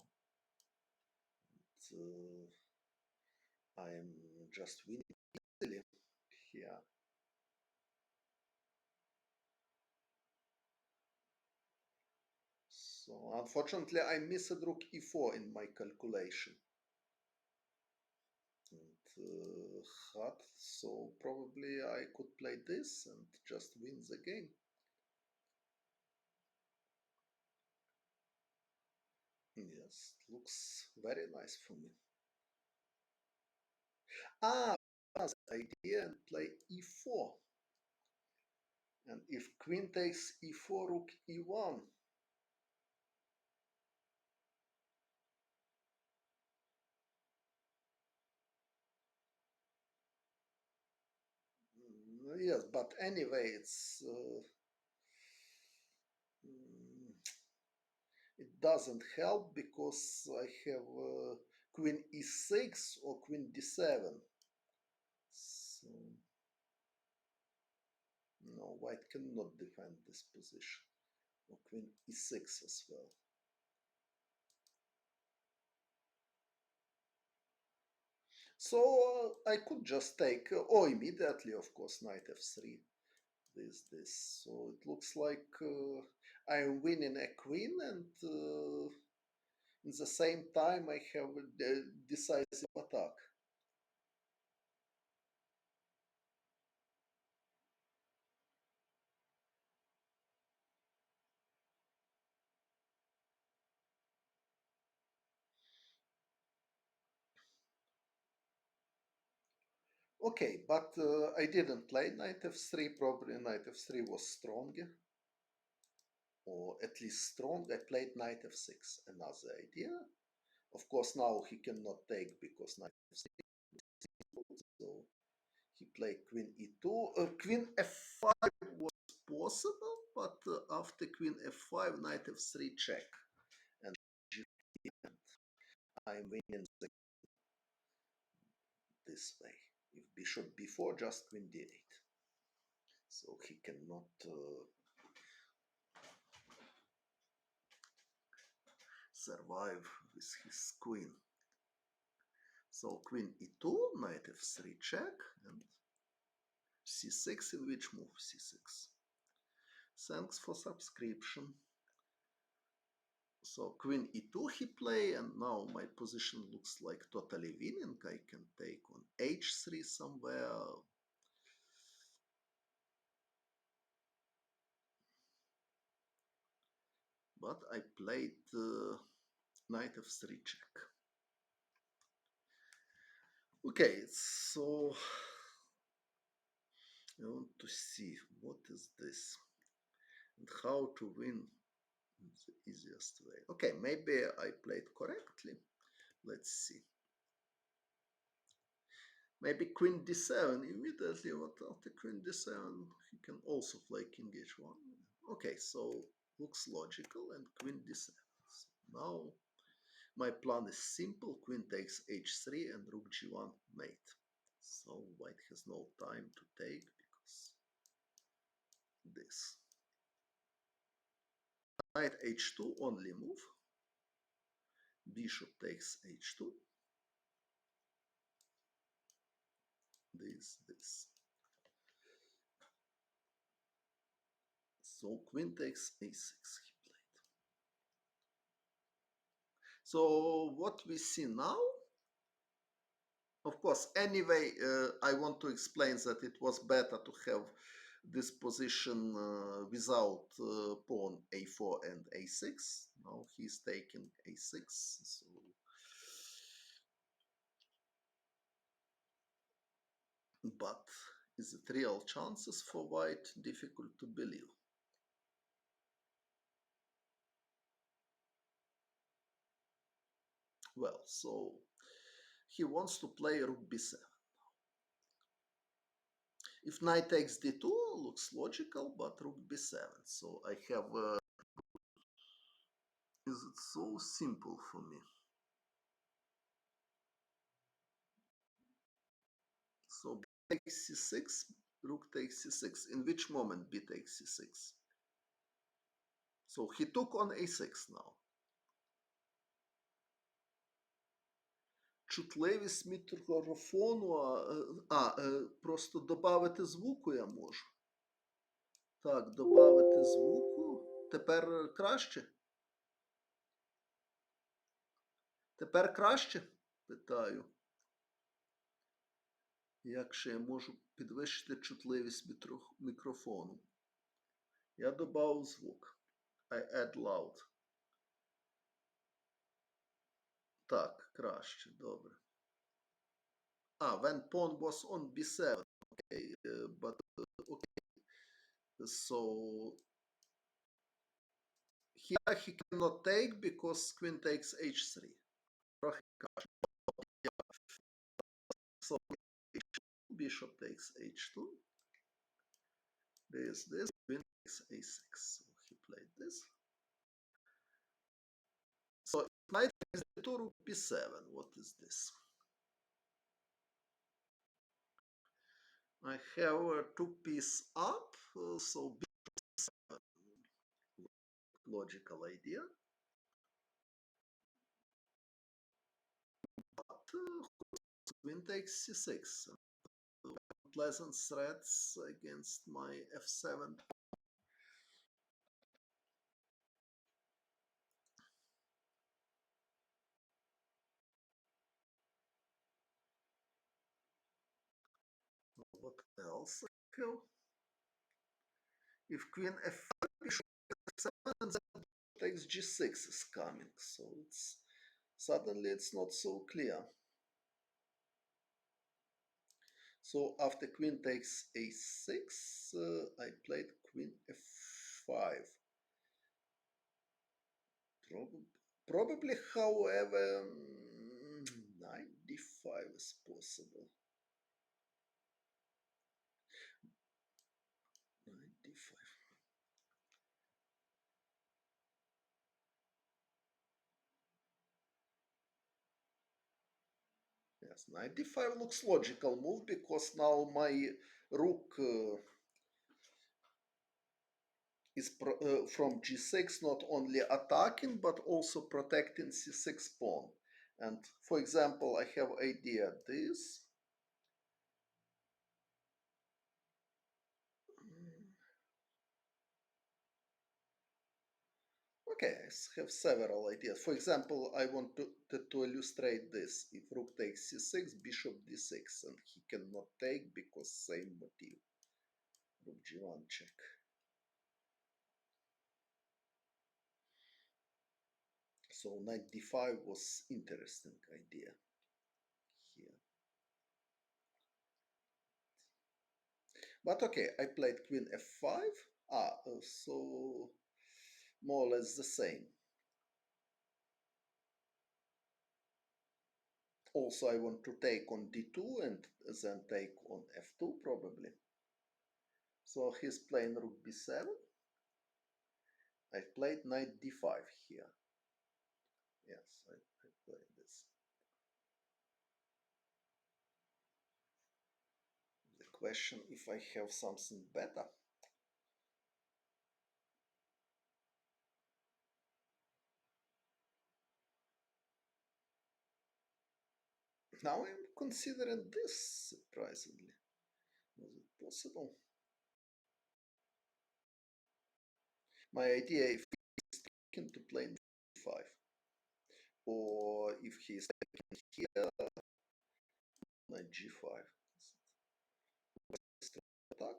Speaker 1: I am just winning easily here. So unfortunately, I missed rook e4 in my calculation. And hot, so probably I could play this and just win the game. Yes, looks very nice for me. Ah, that's the idea, and play e4. And if queen takes e4, rook e1. Yes, but anyway, it doesn't help because I have queen e6 or queen d7. So no, white cannot defend this position. Or queen e6 as well. So I could just take, or immediately, of course, knight f3. This. So it looks like I'm winning a queen, and in the same time I have a decisive attack. Okay, but I didn't play knight f3. Probably knight f3 was stronger, or at least strong. I played knight f6. Another idea. Of course, now he cannot take because knight f6. So he played queen e2. Queen f5 was possible, but after queen f5, knight f3 check. And I'm winning this way. If bishop b4, just queen d8. So he cannot survive with his queen. So queen e2, knight f3 check, and c6. In which move? c6. Thanks for subscription. So queen e2 he play, and now my position looks like totally winning. I can take on h3 somewhere. But I played knight f3 check. Okay, so I want to see what is this and how to win the easiest way. Okay, maybe I played correctly. Let's see. Maybe queen d7 immediately, but after queen d7 he can also play king h1. Okay, so looks logical, and queen d7. So now my plan is simple. Queen takes h3 and rook g1 mate. So white has no time to take because this. Knight h2 only move. Bishop takes h2. This. So queen takes a6 he played. So what we see now, of course, anyway, I want to explain that it was better to have this position without pawn a4 and a6. Now he's taking a6. So but is it real chances for white? Difficult to believe. Well, so he wants to play rook b7. If knight takes d2, looks logical, but rook b7. So I have... is it so simple for me? So b takes c6, rook takes c6. In which moment b takes c6? So he took on a6 now. чутливість мікрофону. Просто додати звуку я можу. Так, додати звуку. Тепер краще? Тепер краще? Питаю. Як ще я можу підвищити чутливість мікрофону? Я додав звук. I add loud. Так, краще, добре. When pawn was on b7. Okay, but okay. So here he cannot take because queen takes h3. So bishop takes h2. This, queen takes a6. So he played this. So if knight takes d2, rook b7. What is this? I have two piece up, so b7. Logical idea. But queen takes c6. Pleasant threats against my f7. What else I have? If queen f5, bishop f7, and then takes g6 is coming. So it's suddenly it's not so clear. So after queen takes a6, I played queen f5. Probably, however, knight d5 is possible. Knight d5. Yes, knight d5 looks logical move because now my rook is from g6 not only attacking but also protecting c6 pawn. And for example, I have idea this. Okay, I have several ideas. For example, I want to illustrate this. If rook takes c6, bishop d6, and he cannot take because same motive. Rook g1 check. So knight d5 was interesting idea here. But okay, I played queen f5. So more or less the same. Also, I want to take on d2 and then take on f2 probably. So he's playing rook b7. I played knight d5 here. Yes, I played this. The question if I have something better. Now I'm considering this surprisingly. Was it possible? My idea if he's taken to play d5, or if he's taken here, knight g5. Attack.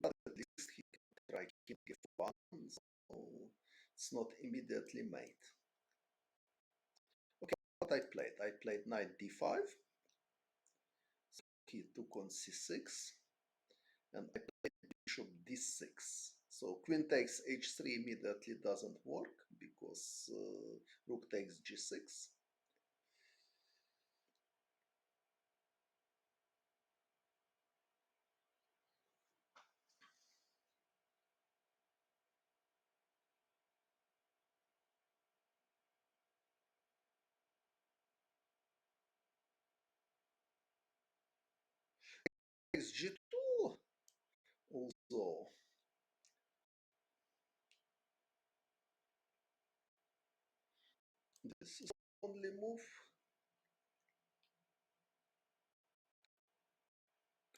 Speaker 1: But at least he can try king f1, so it's not immediately made. Okay, what I played? I played knight d5. So he took on c6, and I played bishop d6. So queen takes h3 immediately doesn't work because rook takes g6. Takes g2 also. This is only move.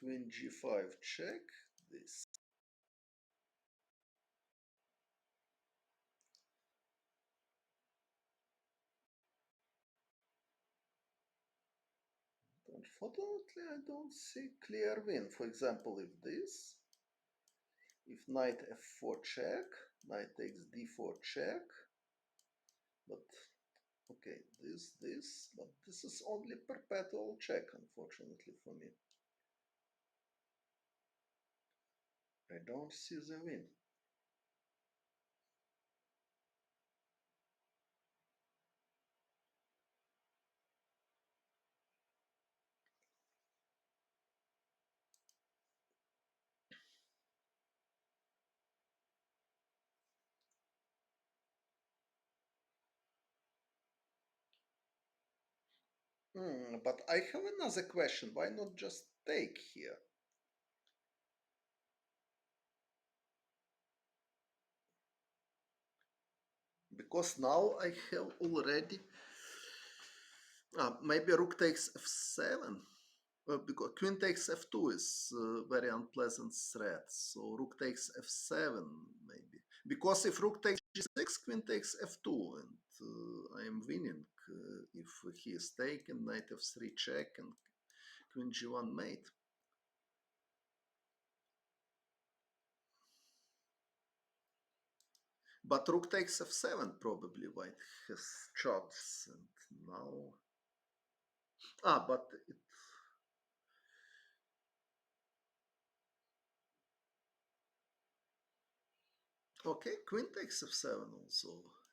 Speaker 1: Queen g5 check. This. Unfortunately, I don't see clear win. For example, if knight f4 check, knight takes d4 check, but okay, but this is only perpetual check, unfortunately for me. I don't see the win. But I have another question. Why not just take here? Because now I have already maybe rook takes f7. Because queen takes f2 is very unpleasant threat. So rook takes f7 maybe. Because if rook takes g6, queen takes f2, and I am winning. If he is taken, knight f3 check, and queen g1 mate. But rook takes f7 probably white has shots, and now but it, okay, queen takes f7 also.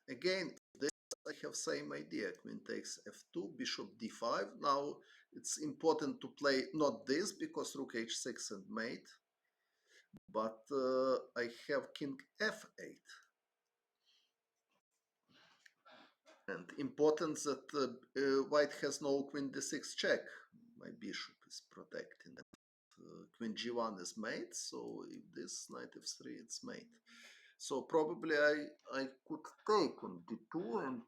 Speaker 1: Again, this I have same idea. Queen takes f2, bishop d5. Now it's important to play not this because rook h6 and mate, but I have king f8. And important that white has no queen d6 check. My bishop is protecting it. Queen g1 is mate, so if this knight f3, it's mate. So probably I could take on d2 and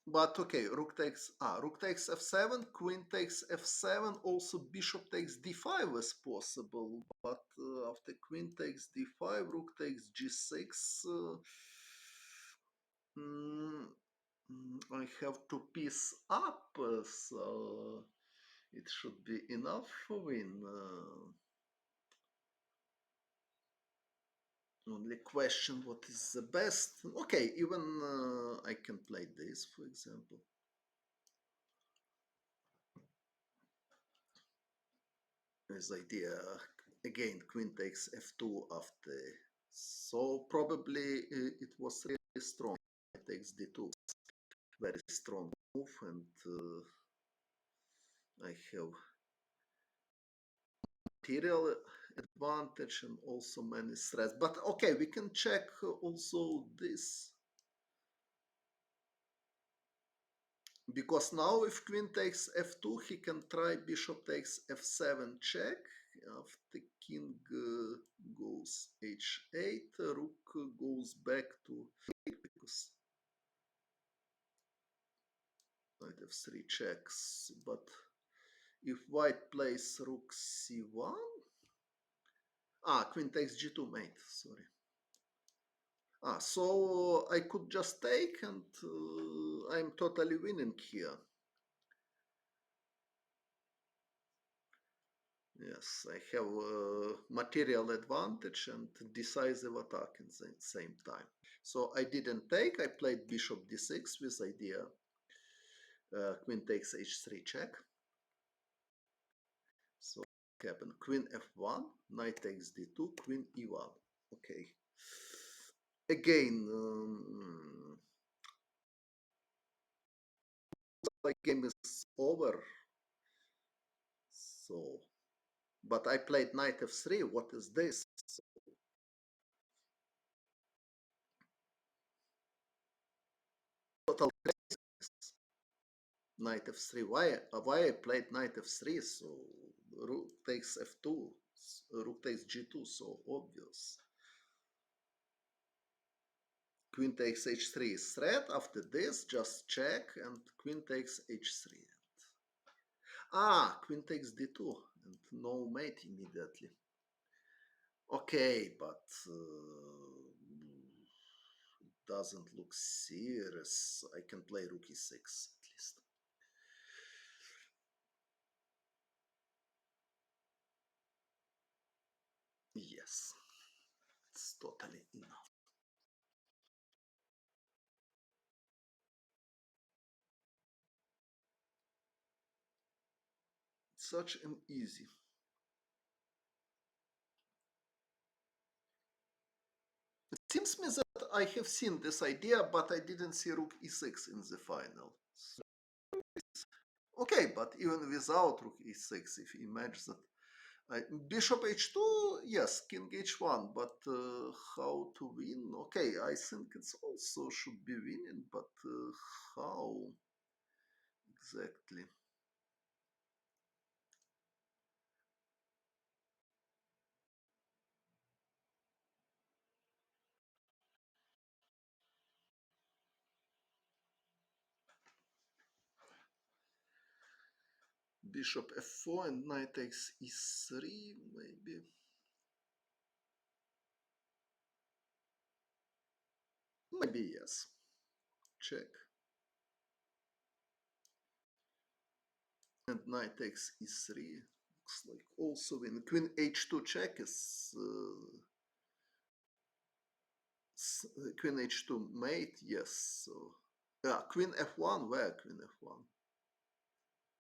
Speaker 1: but okay, rook takes f7, queen takes f7, also bishop takes d5 is possible, but after queen takes d5, rook takes g6. I have to piece up, so it should be enough for win. Only question what is the best. Okay, even I can play this, for example. This idea again, queen takes f2 after. So probably it was really strong. It takes d2, very strong move, and I have material advantage and also many threats. But okay, we can check also this. Because now if queen takes f2, he can try bishop takes f7 check. After king goes h8, rook goes back to because knight f3 checks. But if white plays rook c1, queen takes g2 mate, sorry. So I could just take and I'm totally winning here. Yes, I have material advantage and decisive attack at the same time. So I didn't take, I played bishop d6 with idea queen takes h3 check. So happened queen f1, knight takes d2, queen e1. Okay. Again, like game is over. So, but I played knight f3. What is this? Total knight f3. Why I played knight f3? So rook takes f2, rook takes g2. So obvious. queen takes h3 is threat. After this, just check and queen takes h3. Ah, queen takes d2 and no mate immediately. Okay, but it doesn't look serious. I can play rook e6 at least. Yes, it's totally enough. Such an easy. It seems me that I have seen this idea, but I didn't see rook e6 in the final. Okay, but even without rook e6, if you imagine that bishop h2, yes, king h1, but how to win? Okay, I think it's also should be winning, but how exactly? Bishop f4 and knight takes e3, maybe. Maybe yes. Check. And knight takes e3. Looks like also win. Queen h2 check is queen h2 mate, yes. So yeah, queen f1, where queen f1?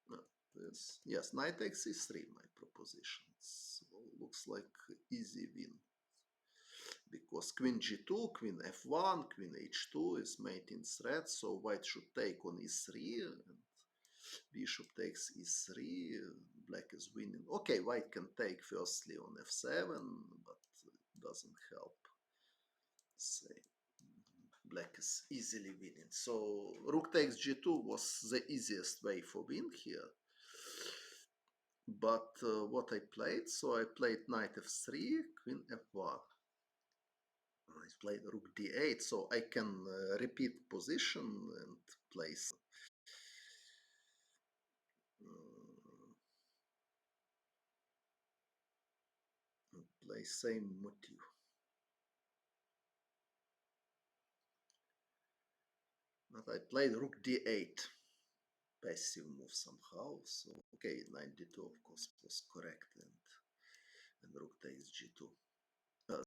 Speaker 1: No, this, yes, knight takes e3, my proposition. So looks like easy win. Because queen g2, queen f1, queen h2 is mate in threat, so white should take on e3, and bishop takes e3, black is winning. Okay, white can take firstly on f7, but it doesn't help. Say, black is easily winning. So rook takes g2 was the easiest way for win here. But what I played, so I played knight f3, queen f1. I played rook d8, so I can repeat position and place play same motif. But I played rook d8, passive move somehow. So okay, knight d2 of course was correct, and rook takes g2.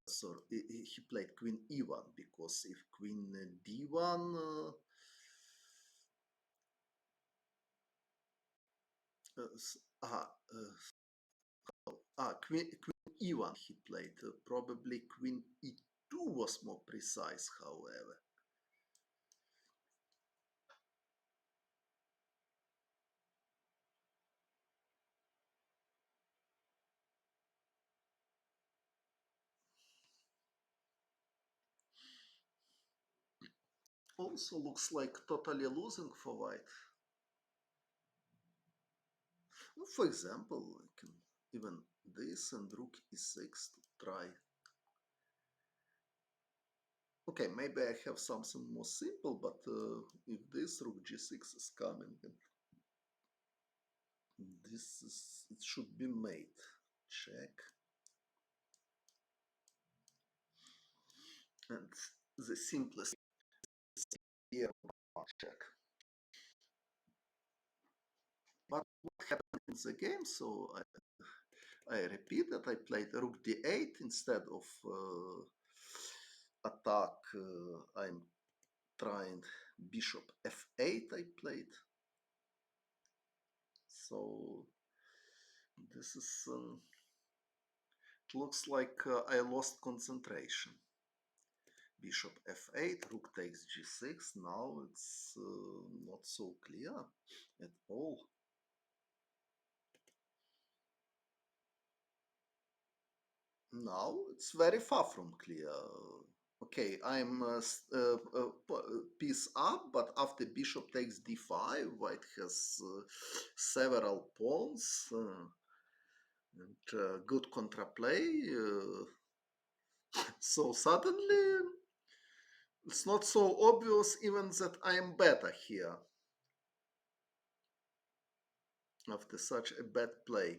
Speaker 1: So he played queen e1 because if queen d1, uh, queen e1 he played. Probably queen e2 was more precise, however. Also looks like totally losing for white. Well, for example, I can even this and rook e6 to try. Okay, maybe I have something more simple, but if this rook g6 is coming, this is, it should be made. Check. And the simplest here, check. But what happened in the game? So I repeat that I played rook d8 instead of attack. I'm trying bishop f8. I played. So this is. It looks like I lost concentration. Bishop f8, rook takes g6. Now it's not so clear at all. Now it's very far from clear. Okay, I'm piece up, but after bishop takes d5, white has several pawns and good contraplay. So suddenly It's not so obvious even that I am better here after such a bad play.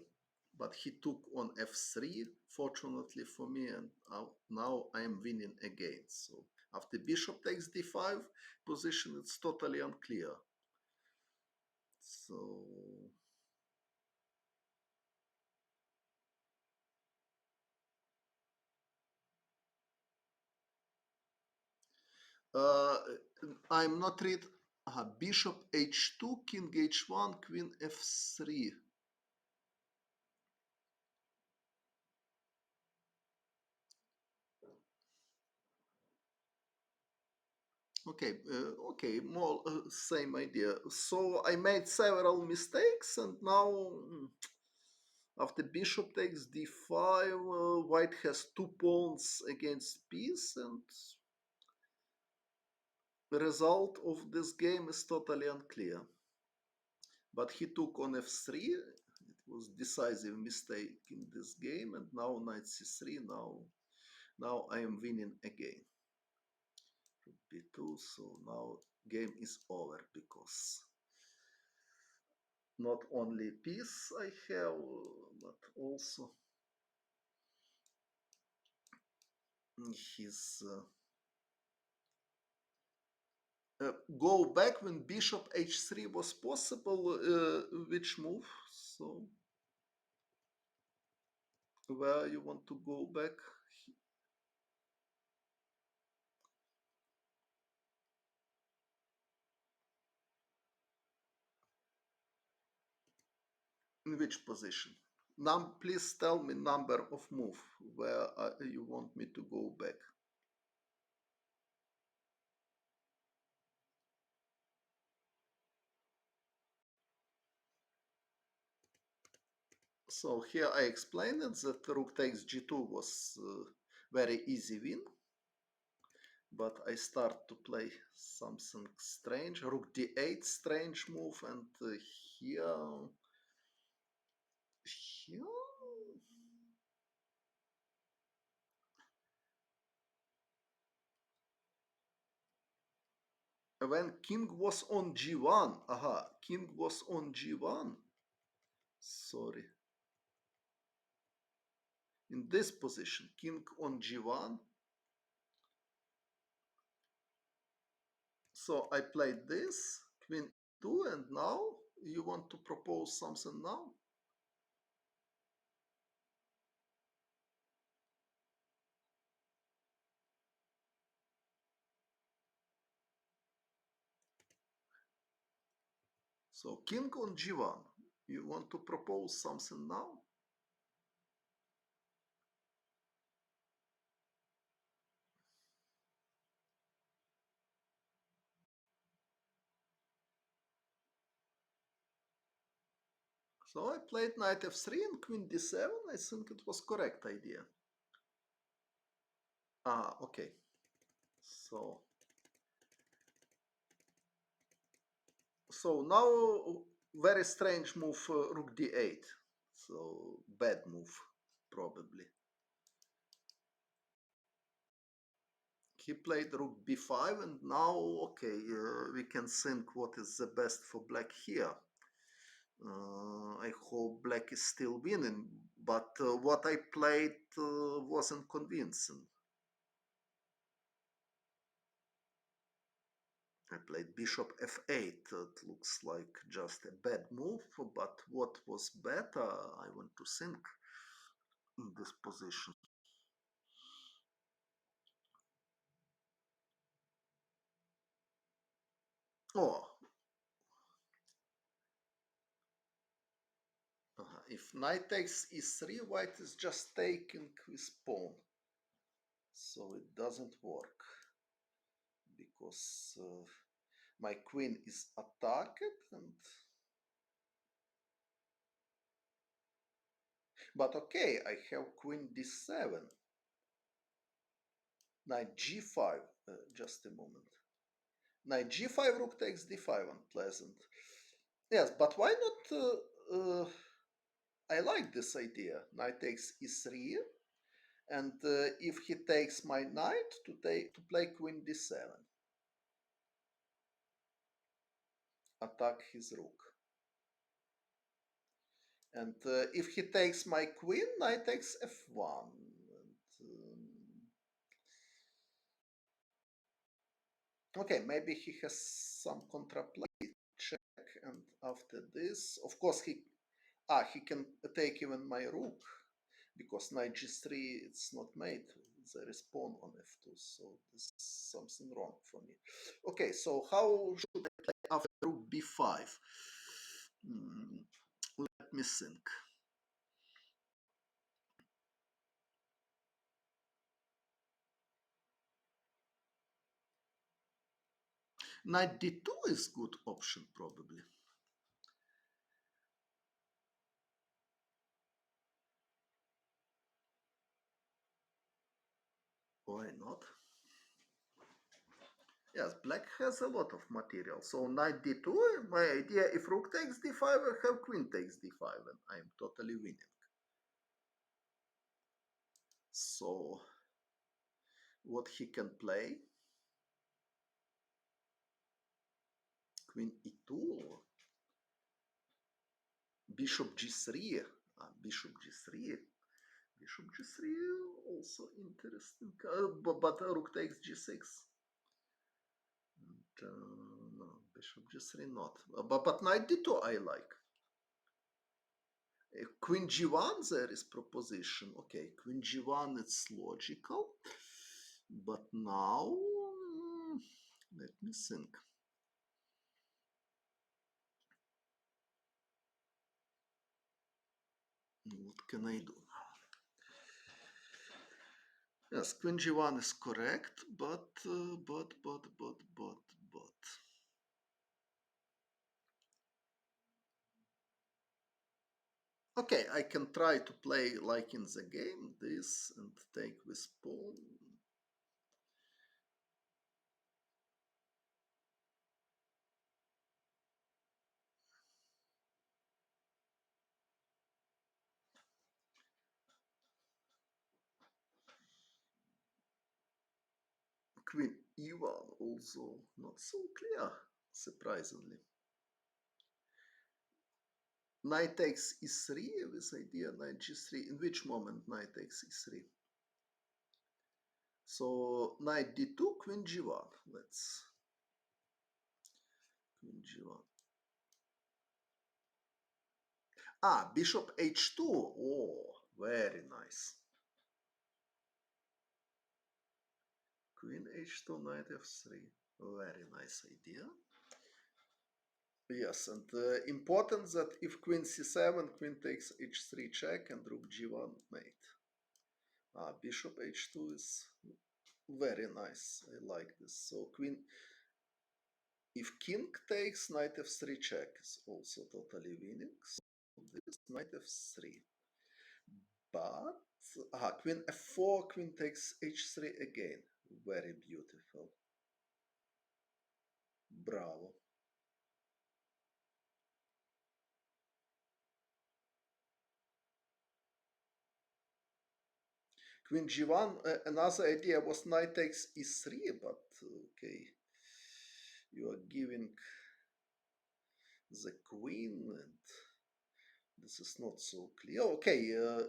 Speaker 1: But he took on f3, fortunately for me, and now I am winning again. So after bishop takes d5, position is totally unclear. So uh, I'm not read. Bishop h2, king h1, queen f3. Okay, more same idea. So I made several mistakes, and now after bishop takes d5, white has two pawns against piece, and the result of this game is totally unclear. But he took on f3. It was decisive mistake in this game, and now knight c3. Now I am winning again. b2. So now game is over because not only piece I have, but also his go back when bishop h3 was possible. Which move? So where you want to go back? In which position? Please tell me number of move where you want me to go back. So here I explained it that rook takes g2 was very easy win, but I start to play something strange. Rook d8, strange move, and here, here, when king was on g1, king was on g1. Sorry, in this position, king on g1. So I played this, queen 2, and now you want to propose something now? So king on g1, you want to propose something now? So I played knight f3 and queen d7. I think it was correct idea. Okay. So now very strange move, rook d8. So bad move, probably. He played rook b5, and now okay, we can think what is the best for black here. I hope black is still winning, but what I played wasn't convincing. I played bishop f8. It looks like just a bad move, but what was better, I want to think in this position. Oh, if knight takes e3, white is just taking his pawn. So it doesn't work because my queen is attacked, and but okay, I have queen d7, knight g5. Just a moment. Knight g5, rook takes d5, unpleasant. Yes, but why not? I like this idea. Knight takes e3, And if he takes my knight to play queen d7, attack his rook. And if he takes my queen, knight takes f1. Okay, maybe he has some contraplay check, and after this, of course, he can take even my rook because knight g3 it's not made. There is pawn on f2, so this is something wrong for me. Okay, so how should I play after rook b5? Hmm, let me think. Knight d2 is good option probably. Why not? Yes, black has a lot of material. So knight d2, my idea, if rook takes d5, I have queen takes d5, and I'm totally winning. So what he can play? Queen e2, bishop g3, bishop g3, bishop g3 also interesting, but rook takes g6. And, no, bishop g3 not, but knight d2 I like. Queen g1 there is proposition. Okay, queen g1 it's logical, but now let me think. What can I do? Yes, queen g1 is correct, but. Okay, I can try to play like in the game this and take this pawn. Queen e1 also not so clear, surprisingly. Knight takes e3 with idea knight g3. In which moment knight takes e3? So knight d2, queen g1. Let's queen g1. Bishop h2. Oh, very nice. Queen h2, knight f3. Very nice idea. Yes, and important that if queen c7, queen takes h3 check and rook g1 mate. Bishop h2 is very nice. I like this. So queen, if king takes, knight f3 check is also totally winning. So this knight f3. But queen f4, queen takes h3 again. Very beautiful. Bravo. Queen g1, another idea was knight takes e3, but okay, you are giving the queen and this is not so clear. Okay,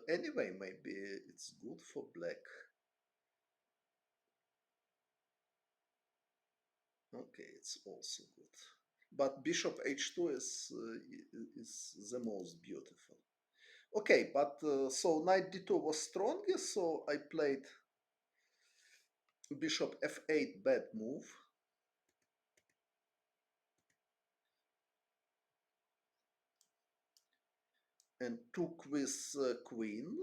Speaker 1: anyway, maybe it's good for black. Okay, it's also good. But bishop h2 is the most beautiful. Okay, but so knight d2 was strongest, so I played bishop f8, bad move. And took with queen.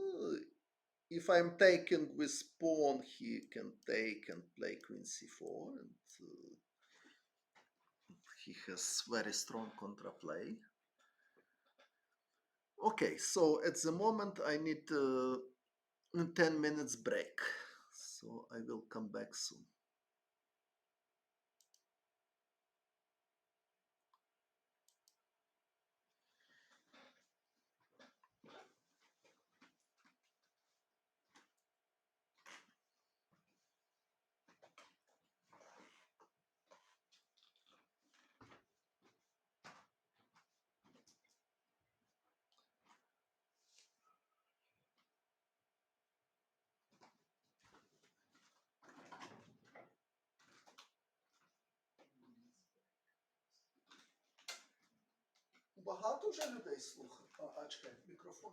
Speaker 1: If I'm taking with pawn, he can take and play queen c4, and he has very strong contraplay. Okay, so at the moment I need 10 minutes break, so I will come back soon. Багато вже людей слухає. Чекай, мікрофон.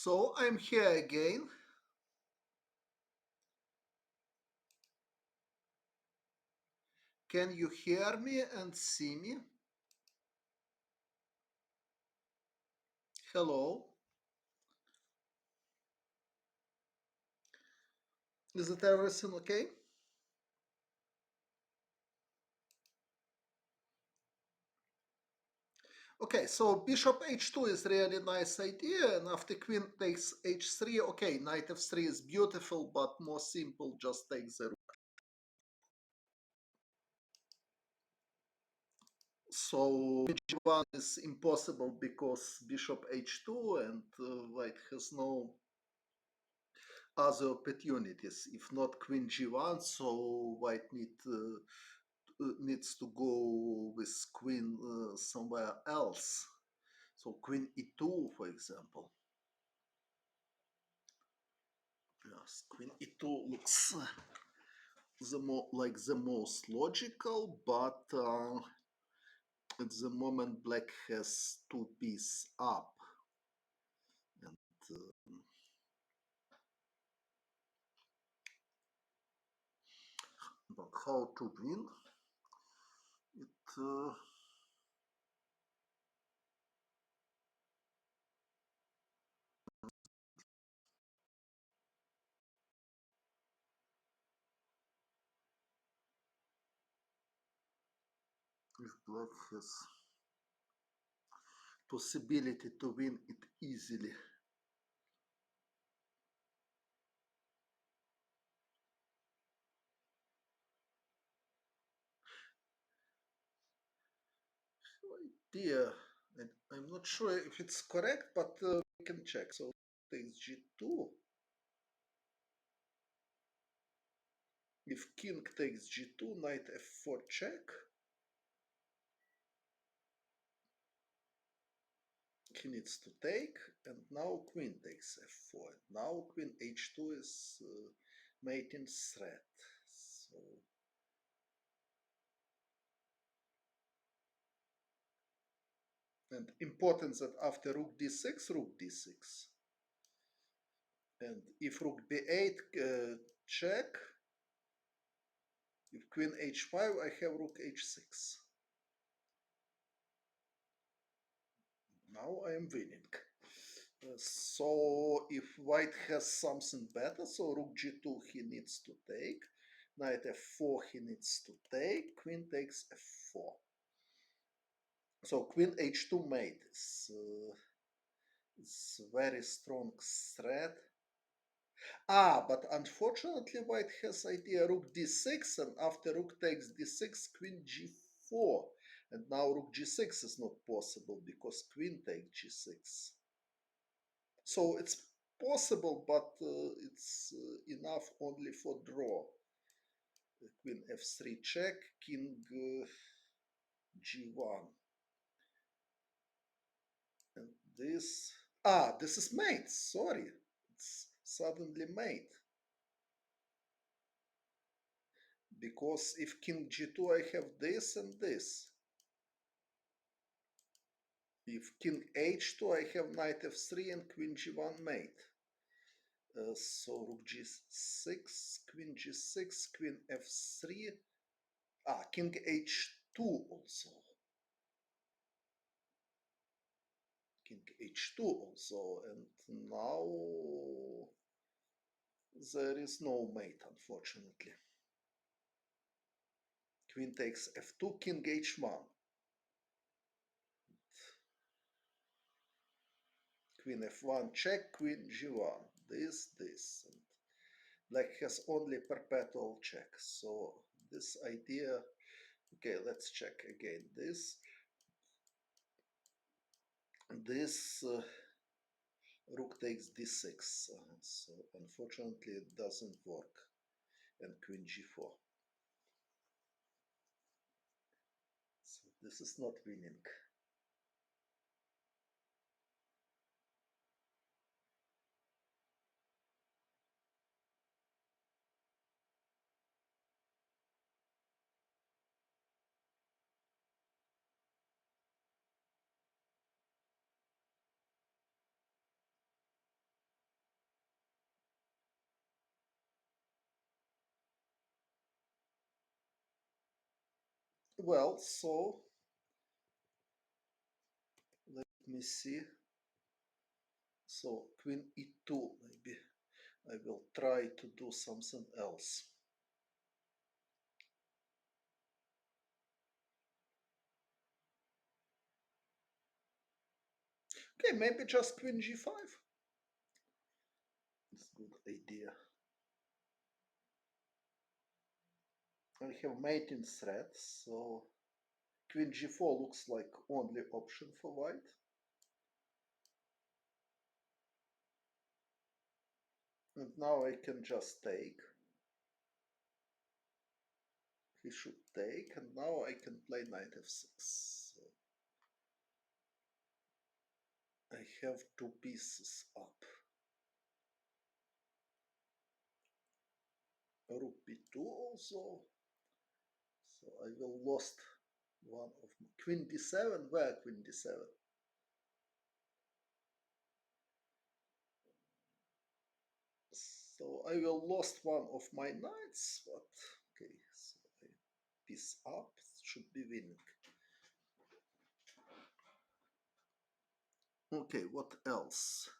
Speaker 1: So I'm here again. Can you hear me and see me? Hello. Is it everything okay? Okay, so bishop h2 is really nice idea, and after queen takes h3, okay, knight f3 is beautiful, but more simple, just take the rook. So g1 is impossible because bishop h2 and white has no other opportunities. If not queen g1, so white needs to go with queen somewhere else. So queen e2, for example. Yes, queen e2 looks like the most logical, but at the moment black has two pieces up, and but how to win it? If black has possibility to win it easily. Idea, and I'm not sure if it's correct, but we can check. So takes g2. If king takes g2, knight f4 check. He needs to take, and now queen takes f4. Now queen h2 is mating threat. So and important that after rook d6, rook d6. And if rook b8 check, if queen h5, I have rook h6. Now I am winning. So if white has something better, so rook g2 he needs to take, knight f4 he needs to take, queen takes f4. So queen h2 mate is very strong threat. But unfortunately white has idea rook d6, and after rook takes d6, queen g4. And now rook g6 is not possible because queen takes g6. So it's possible, but it's enough only for draw. Queen f3 check, king g1. And this is mate, sorry. It's suddenly mate. Because if king g2, I have this and this. If king h2, I have knight f3 and queen g1 mate. So rook g6, queen g6, queen f3. King h2 also. King h2 also. And now there is no mate, unfortunately. Queen takes f2, king h1. Queen f1 check, queen g1. This. And black has only perpetual check. So this idea, okay, let's check again this rook takes d6, so unfortunately it doesn't work, and queen g4. So this is not winning. Well, so let me see. So queen e2, maybe I will try to do something else. Okay, maybe just queen g5. It's a good idea. I have mating threat, so queen g4 looks like only option for white. And now I can just take. He should take, and now I can play knight f6. So I have two pieces up. Rook b2 also. So I will lost one of my queen d7. Where queen d7? So I will lost one of my knights, but okay. So I piece up should be winning. Okay, what else?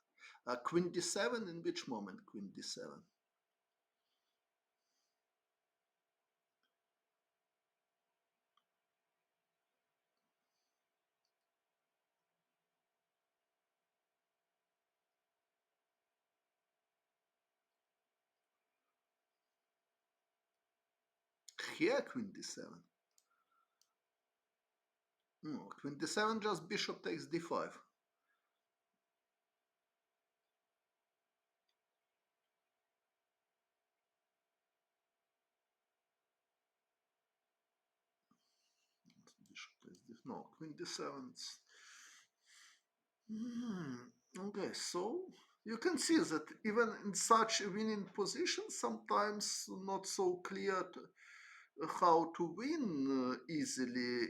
Speaker 1: Queen d7. In which moment queen d7? Here queen d7. No, queen d7 just bishop takes d5. Bishop takes d5. No, queen d7. Okay, so you can see that even in such a winning position, sometimes not so clear how to win easily,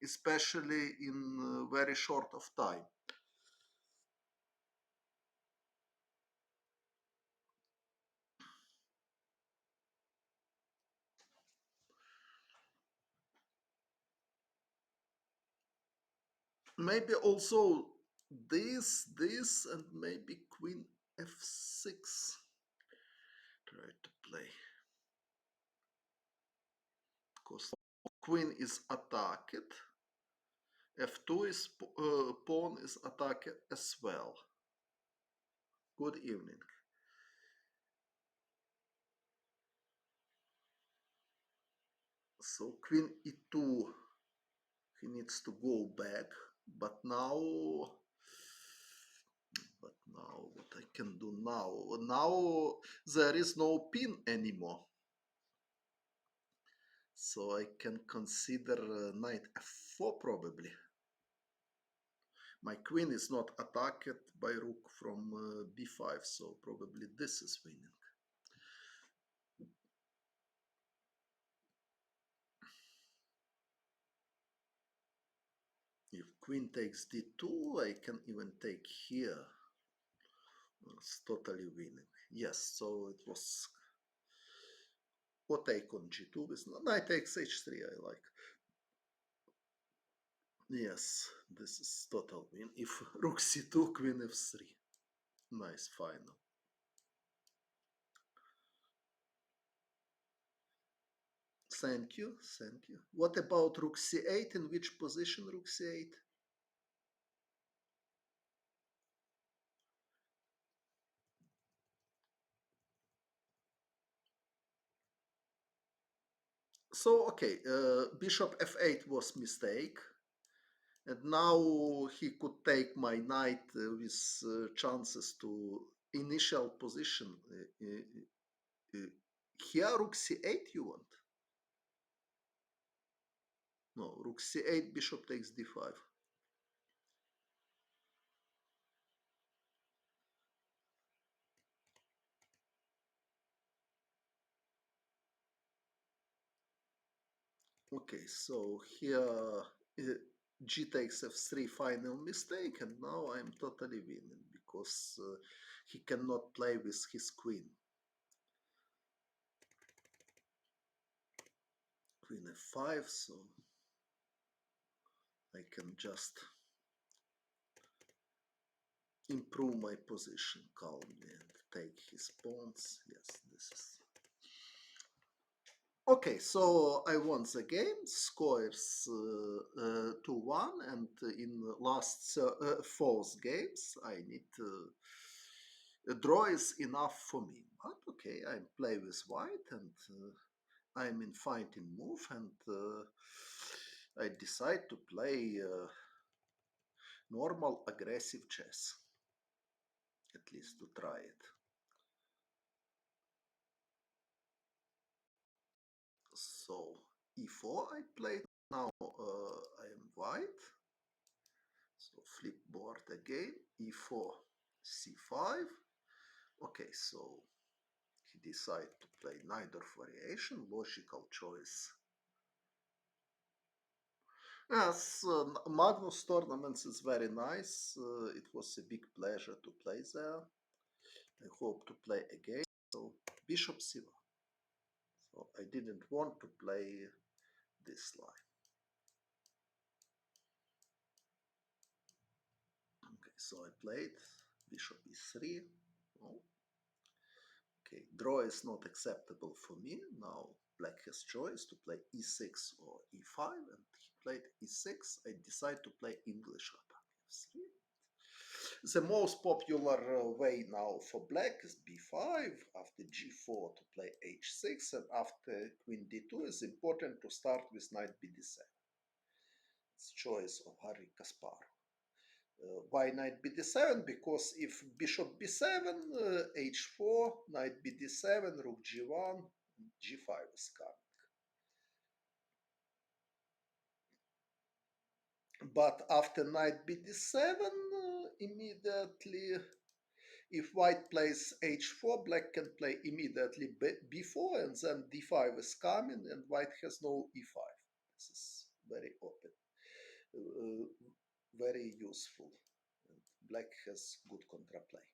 Speaker 1: especially in very short of time. Maybe also this, and maybe queen f6. Try to play. Because queen is attacked. f2 is pawn is attacked as well. Good evening. So queen e2, he needs to go back, but now what I can do now there is no pin anymore, so I can consider knight f4 probably. My queen is not attacked by rook from b5, so probably this is winning. If queen takes d2, I can even take here. It's totally winning. Yes, so it was or take on g2 with knight takes h3. I like. Yes, this is total win. If rook c2, queen f3. Nice final. Thank you, thank you. What about rook c8? In which position rook c8? So, okay, bishop f8 was mistake. And now he could take my knight with chances to initial position. Here rook c8 you want? No, rook c8, bishop takes d5. Okay, so here g takes f3, final mistake, and now I'm totally winning because he cannot play with his queen. Queen f5, so I can just improve my position calmly and take his pawns. Yes, this is... Okay, so I won the game. Score is 2-1, and in the last fourth games, I need a draw is enough for me. But okay, I play with white, and I'm in fighting move, and I decide to play normal aggressive chess, at least to try it. So e4 I played. Now I am white. So flip board again. e4, c5. Okay, so he decided to play neither variation. Logical choice. Yes, Magnus tournaments is very nice. It was a big pleasure to play there. I hope to play again. So bishop c1. So I didn't want to play this line. Okay, so I played bishop e3. Oh. Okay, draw is not acceptable for me. Now black has choice to play e6 or e5, and he played e6. I decide to play English attack f3. The most popular way now for black is b5, after g4 to play h6, and after queen d2 is important to start with knight bd7. It's choice of Harry Kasparov. Why knight bd7? Because if bishop b7, h4, knight bd7, rook g1, g5 is coming. But after knight bd7, immediately, if white plays h4, black can play immediately b4, and then d5 is coming, and white has no e5. This is very open, very useful. And black has good contraplay.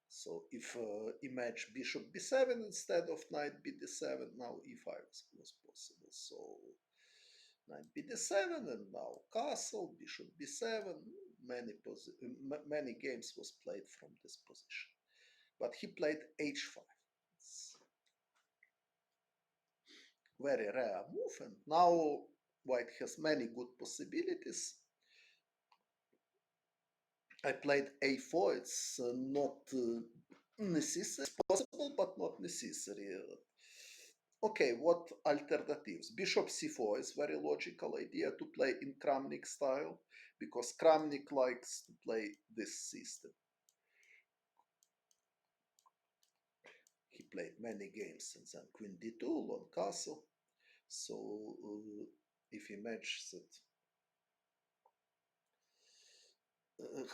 Speaker 1: So if image bishop b7 instead of knight bd7, now e5 was possible. So knight bd7, and now castle, bishop b7. Many games was played from this position. But he played h5. It's very rare move, and now white has many good possibilities. I played a4. It's not necessary. It's possible, but not necessary. Okay, what alternatives? Bishop c4 is very logical idea to play in Kramnik style, because Kramnik likes to play this system. He played many games, and then queen d2, long castle. So if he matches it,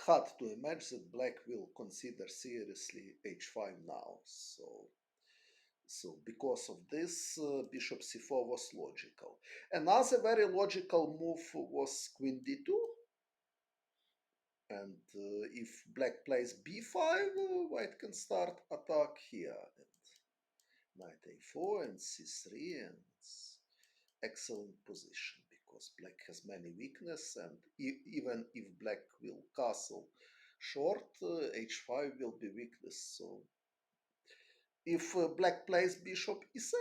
Speaker 1: hard to imagine that black will consider seriously h5 now. So because of this, bishop c4 was logical. Another very logical move was queen d2. And if black plays b5, white can start attack here. And knight a4 and c3, and it's excellent position, because black has many weakness, and even if black will castle short, h5 will be weakness. So if black plays bishop e7,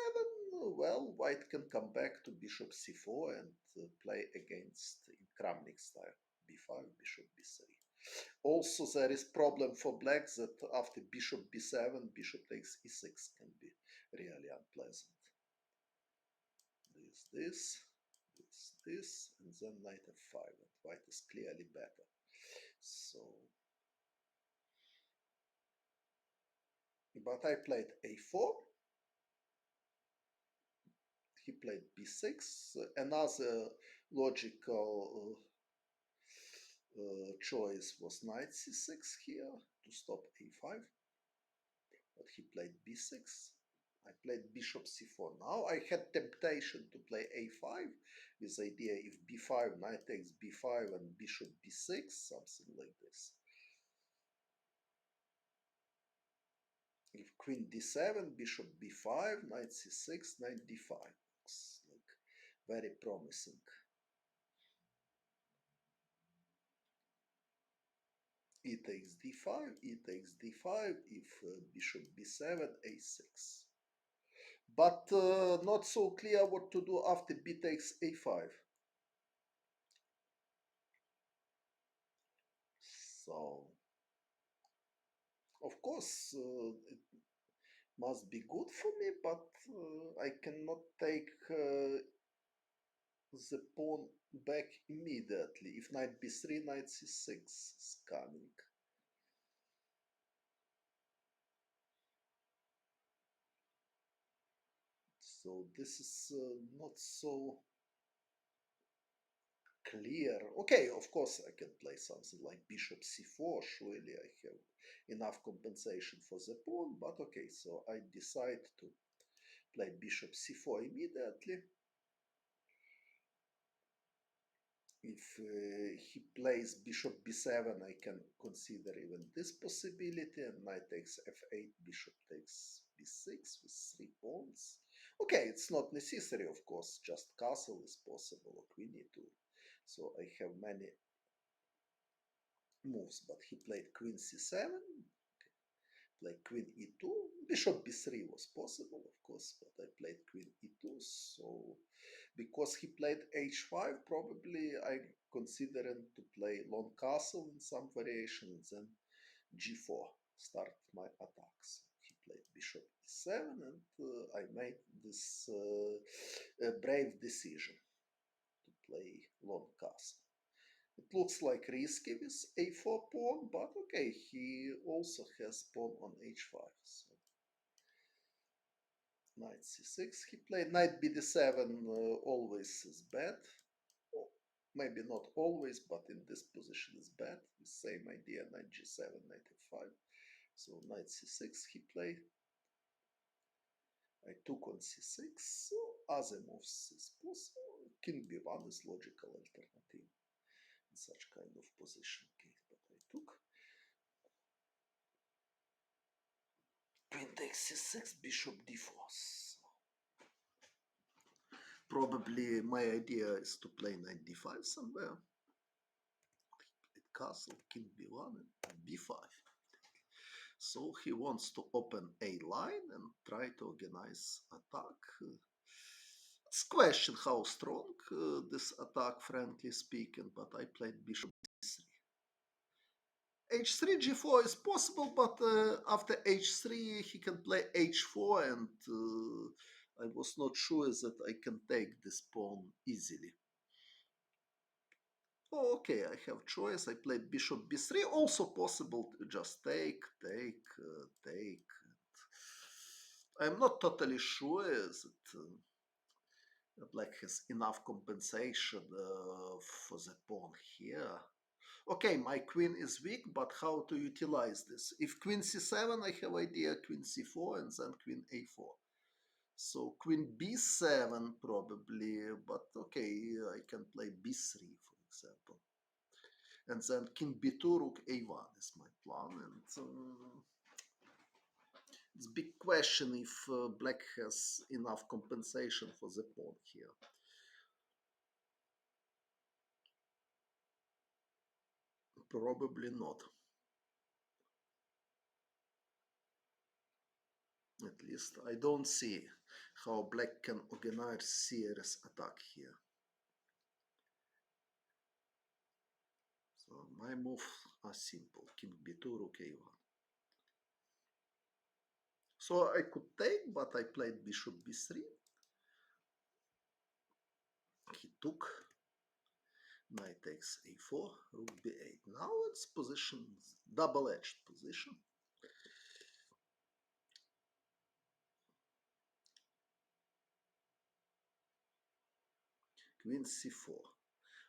Speaker 1: well, white can come back to bishop c4 and play against in Kramnik style b5, bishop b3. Also, there is problem for black that after bishop b7, bishop takes e6 can be really unpleasant. This, and then knight f5, and white is clearly better. So, but I played a4. He played b6. Another logical choice was knight c6 here to stop a5, but he played b6. I played bishop c4. Now I had temptation to play a5 with the idea if b5, knight takes b5 and bishop b6, something like this. If queen d7, bishop b5, knight c6, knight d5. Looks like Very promising. E takes d5, e takes d5, if bishop b7, a6. But not so clear what to do after b takes a5. So, of course, it must be good for me, but I cannot take the pawn back immediately. If knight b3, knight c6 is coming. So this is not so clear. Okay, of course I can play something like bishop c4. Surely I have enough compensation for the pawn, but okay, so I decide to play bishop c4 immediately. If he plays bishop b7, I can consider even this possibility, and knight takes f8, bishop takes b6 with three pawns. Okay, it's not necessary, of course, just castle is possible, or queen e2. So I have many moves, but he played queen c7, played queen e2, bishop b3 was possible, of course, but I played queen e2, so because he played h5, probably I'm considering to play long castle in some variation, and then g4, start my attacks. He played bishop e7, and I made this brave decision to play long castle. It looks like risky with a4 pawn, but okay, he also has pawn on h5. So knight c6 he played. Knight bd7 always is bad. Well, maybe not always, but in this position is bad. The same idea, knight g7, knight f5. So knight c6 he played. I took on c6. So other moves is possible. King b1 is logical alternative in such kind of position case, but I took. Queen takes c6, bishop d4. Probably my idea is to play knight d5 somewhere. Castle, king b1, and b5. So he wants to open a line and try to organize attack. It's question how strong this attack, frankly speaking, but I played bishop d3. h3, g4 is possible, but after h3 he can play h4, and I was not sure that I can take this pawn easily. Oh, okay, I have choice. I played bishop b3. Also possible to just take, take. I'm not totally sure that black has enough compensation for the pawn here. Okay, my queen is weak, but how to utilize this? If queen c7, I have idea queen c4 and then queen a4. So queen b7 probably, but okay, I can play b3, for example. And then king b2, rook a1 is my plan. And it's a big question if black has enough compensation for the pawn here. Probably not. At least I don't see how black can organize serious attack here. So my moves are simple. King b2, rook a1. So I could take, but I played bishop b3. He took. Knight takes a4, rook b8. Now it's position, double-edged position. Queen c4.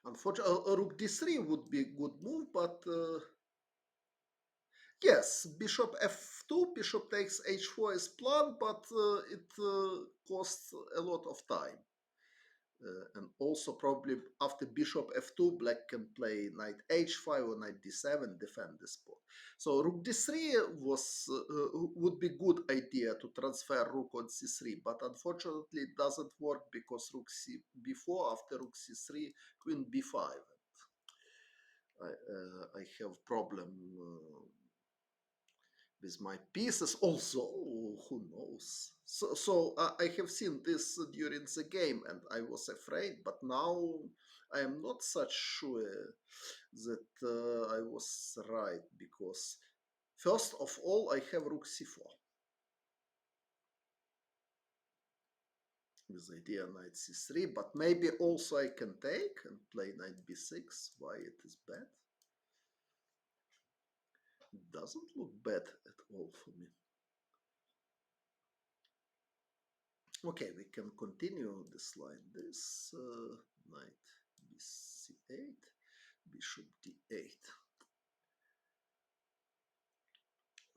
Speaker 1: Unfortunately, rook d3 would be a good move, but yes, bishop f2, bishop takes h4 is planned, but it costs a lot of time. And also probably after bishop f2, black can play knight h5 or knight d7, defend the spot. So rook d3 would be good idea to transfer rook on c3, but unfortunately it doesn't work because rook c b4, after rook c3, queen b5. I have problem with my pieces also, who knows. So I have seen this during the game and I was afraid, but now I am not such sure that I was right, because first of all I have rook c4 with idea knight c3, but maybe also I can take and play knight b6. Why it is bad? It doesn't look bad at all for me. Okay, we can continue this line. This knight bc8, bishop d8.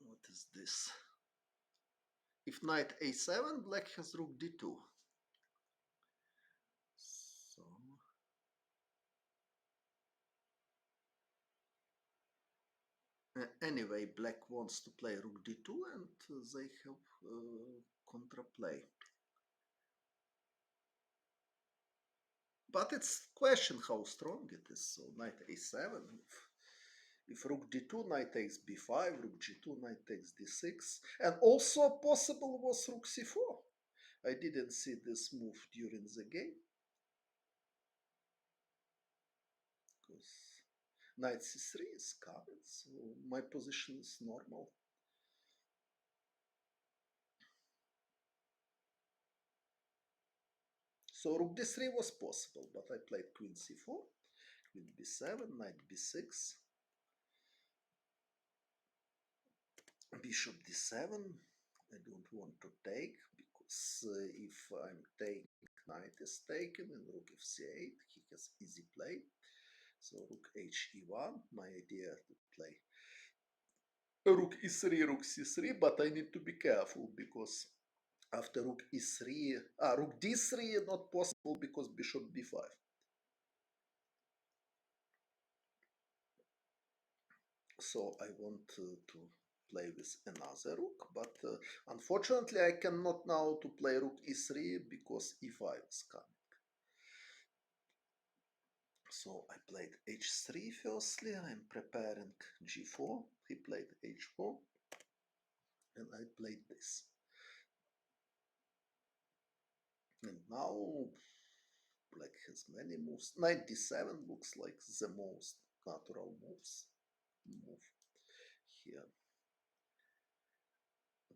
Speaker 1: What is this? If knight a7, black has rook d2. So anyway, black wants to play rook d2 and they have contraplay. But it's question how strong it is. So knight a7, if rook d2, knight takes b5, rook g2, knight takes d6, and also possible was rook c4. I didn't see this move during the game, because knight c3 is covered, so my position is normal. So rook d3 was possible, but I played queen c4, queen b7, knight b6, bishop d7. I don't want to take, because if I'm taking, knight is taken, and rook f8, he has easy play. So rook h e1, my idea to play rook e3, rook c3, but I need to be careful, because after rook e3, rook d3 not possible because bishop b5. So I want to play with another rook, but unfortunately I cannot now to play rook e3 because e5 is coming. So I played h3 firstly, I'm preparing g4, he played h4, and I played this. And now black has many moves. Knight d7 looks like the most natural move here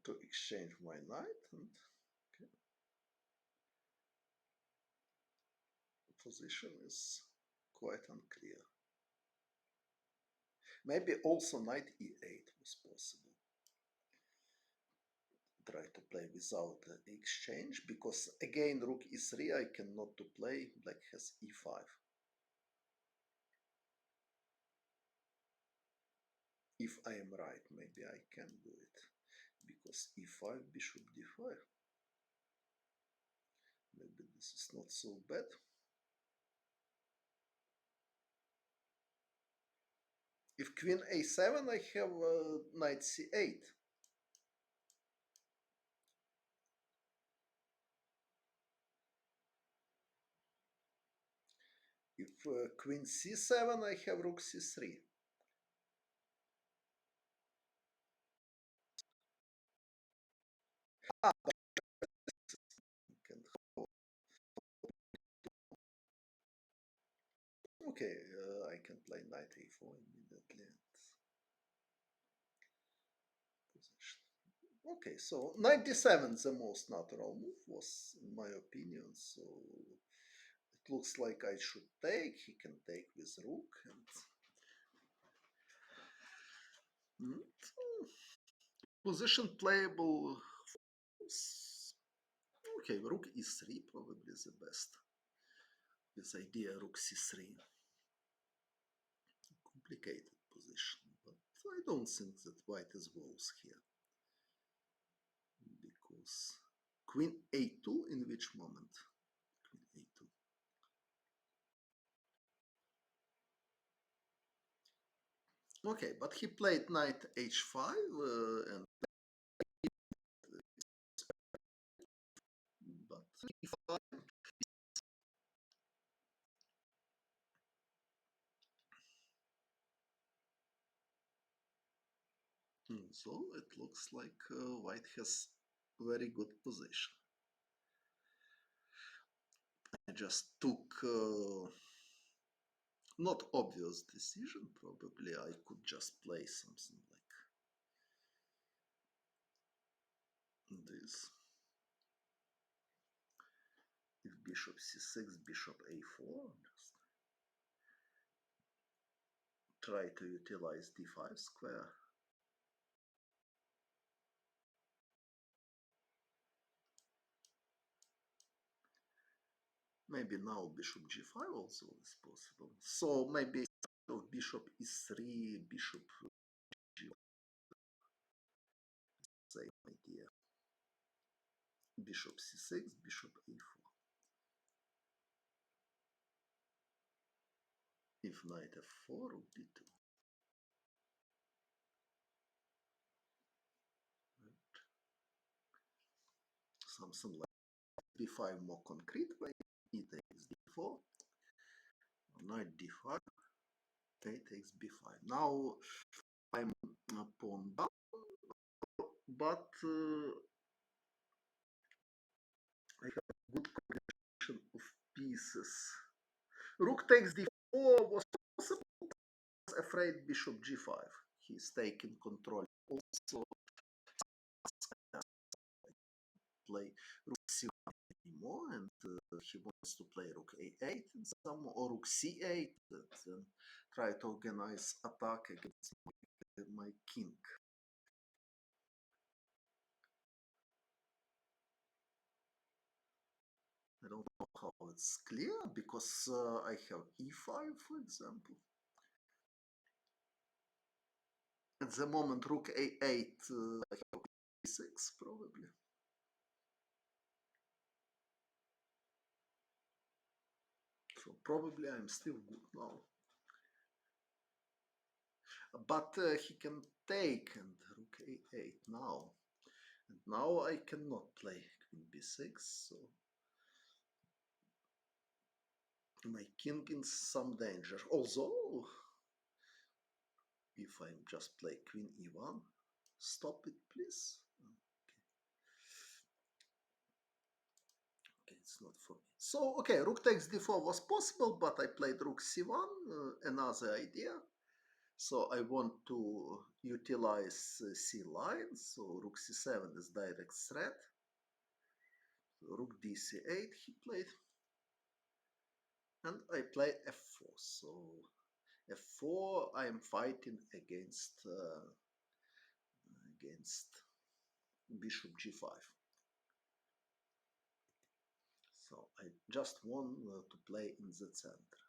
Speaker 1: to exchange my knight, and okay, position is quite unclear. Maybe also knight e8 was possible. Try to play without exchange, because again rook e3 I cannot to play, black has e5. If I am right, maybe I can do it, because e5, bishop d5. Maybe this is not so bad. If queen a7, I have knight c8. If queen c7, I have rook c3. Okay, I can play knight a4 immediately. Position. Okay, so knight d7, the most natural move was, in my opinion. So it looks like I should take. He can take with rook, and position playable. Okay, rook e3 probably the best. This idea rook c3, complicated position, but I don't think that white is worse here, because queen a2 in which moment? Queen a2. Okay, but he played knight h5 and but e5. So it looks like white has very good position. I just took not obvious decision. Probably I could just play something like this. If bishop c6, bishop a4, just try to utilize d5 square. Maybe now bishop g5 also is possible. So maybe of bishop e3, bishop g, same idea. Bishop c6, bishop a4. If knight f4, rook d2. Something like b5 more concrete way. E takes d4, knight d5, a takes b5. Now I'm pawn down, but I have a good combination of pieces. Rook takes d4 was possible. Afraid bishop g5. He's taking control. Also play rook c1 anymore, and he wants to play rook a8 and some or rook c8 and try to organize attack against my king. I don't know how it's clear because I have e5, for example. At the moment, rook a8, I have e6 probably. So probably I'm still good now. But he can take and rook a8 now. And now I cannot play queen b6, so my king in some danger. Although, if I just play queen e1, stop it please. Okay, it's not for me. So, okay, rook takes d4 was possible, but I played rook c1, another idea. So I want to utilize c line, so rook c7 is direct threat. So rook d c8 he played, and I play f4. So f4 I am fighting against bishop g5. So I just want to play in the center.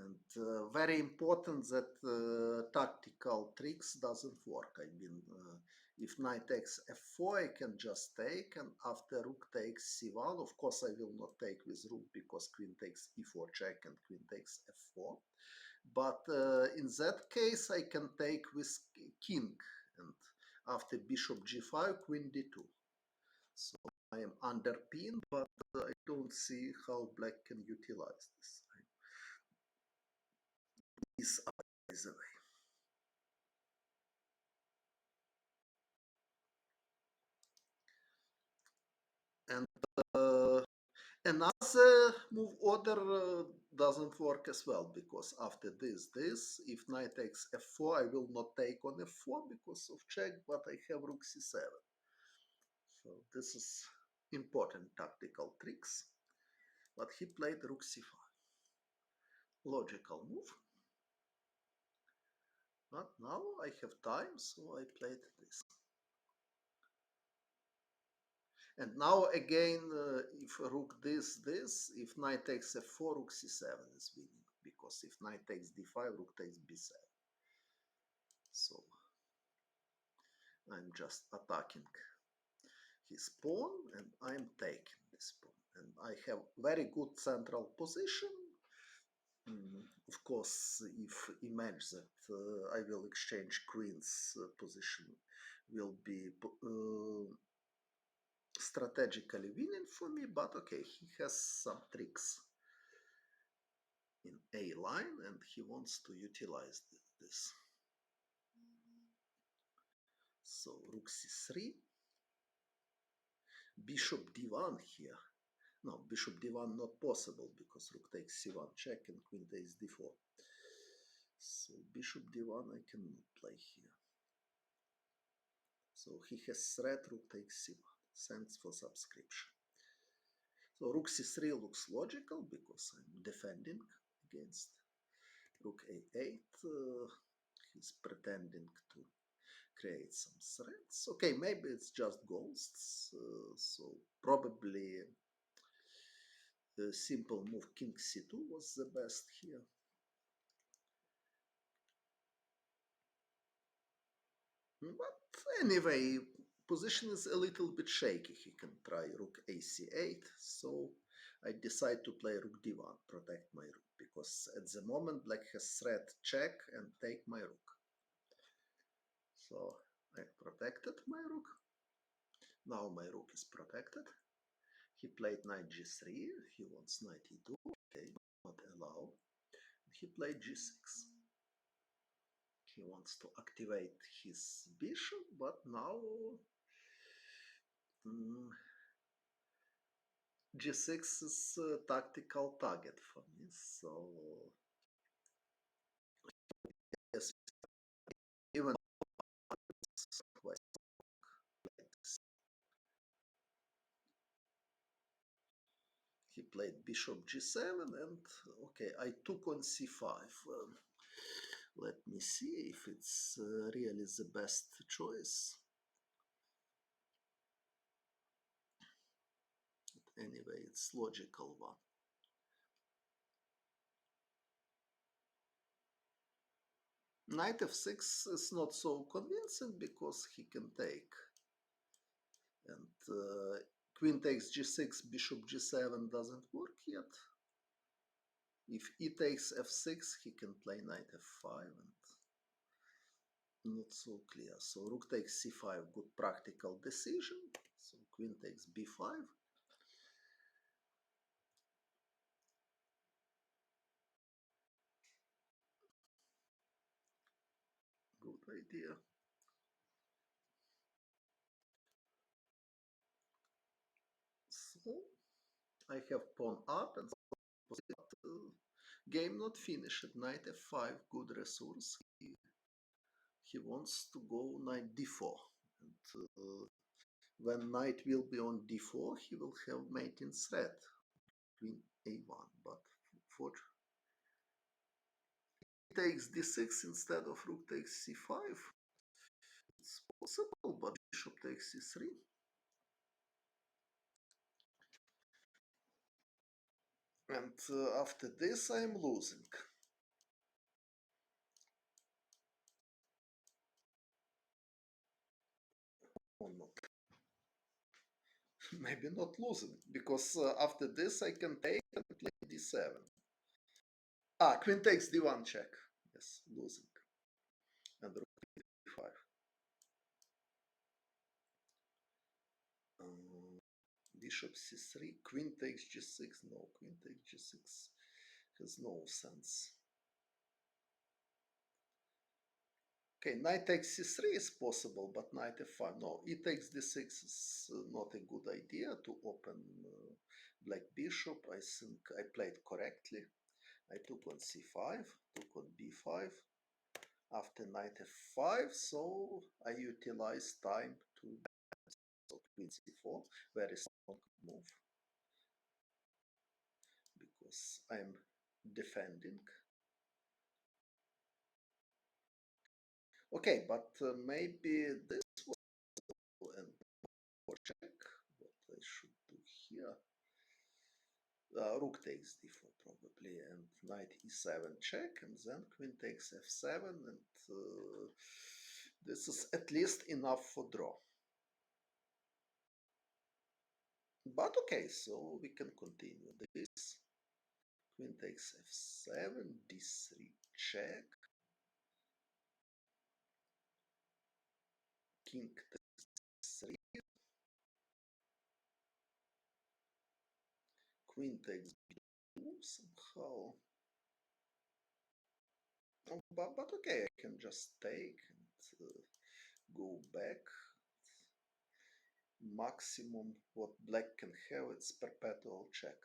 Speaker 1: And very important that tactical tricks doesn't work. I mean, if knight takes f4, I can just take, and after rook takes c1, of course I will not take with rook because queen takes e4 check and queen takes f4. But in that case, I can take with king, and after bishop g5, queen d2. So I am underpinned, but I don't see how black can utilize this. Is the way. And another move order doesn't work as well because after this, if knight takes f4, I will not take on f4 because of check, but I have rook c7. So this is important tactical tricks. But he played rook c5. Logical move. But now I have time, so I played this. And now again, if rook this, if knight takes f4, rook c7 is winning. Because if knight takes d5, rook takes b7. So I'm just attacking his pawn and I'm taking this pawn. And I have very good central position. Of course, if image that I will exchange queen's position will be strategically winning for me, but okay, he has some tricks in A line and he wants to utilize this. So rook c3, bishop d1 here. No, bishop d1 not possible because rook takes c1 check and queen takes d4. So bishop d1 I cannot play here. So he has threat, rook takes c1. Thanks for subscription. So rook c3 looks logical because I'm defending against rook a8. He's pretending to create some threats. Okay, maybe it's just ghosts. So probably the simple move king c2 was the best here. But anyway, position is a little bit shaky. He can try rook ac8. So I decide to play rook d1, protect my rook, because at the moment black has threat check and take my rook. So I protected my rook. Now my rook is protected. He played knight g3. He wants knight e2. Okay, not allow. He played g6. He wants to activate his bishop, but now g6 is a tactical target for me. So yes, even he played bishop g7 and okay, I took on c5. Let me see if it's really the best choice. Anyway, it's logical one. Knight f6 is not so convincing because he can take. And queen takes g6, bishop g7 doesn't work yet. If e takes f6, he can play knight f5 and not so clear. So rook takes c5, good practical decision. So queen takes b5. Good idea. So I have pawn up and game not finished. Knight f5, good resource. He wants to go knight d4. And when knight will be on d4, he will have mating threat. Queen a1, but for takes d6 instead of rook takes c5. It's possible, but bishop takes c3. And after this, I am losing. Or not. Maybe not losing, because after this, I can take and play d7. Ah, queen takes d1 check. Yes, losing. And rook d5. Bishop c3, queen takes g6. No, queen takes g6 has no sense. Okay, knight takes c3 is possible, but knight f5. No, e takes d6 is not a good idea to open black bishop. I think I played correctly. I took on c5, took on b5. After knight f5, so I utilize time to queen c4, very strong move, because I'm defending. Okay, but maybe this was an check. What I should do here? Rook takes d4 probably, and knight e7 check, and then queen takes f7, and this is at least enough for draw. But okay, so we can continue this. queen takes f7, d3 check, king takes 3, queen takes b2 somehow. Oh, but okay, I can just take and go back. Maximum what black can have, it's perpetual check.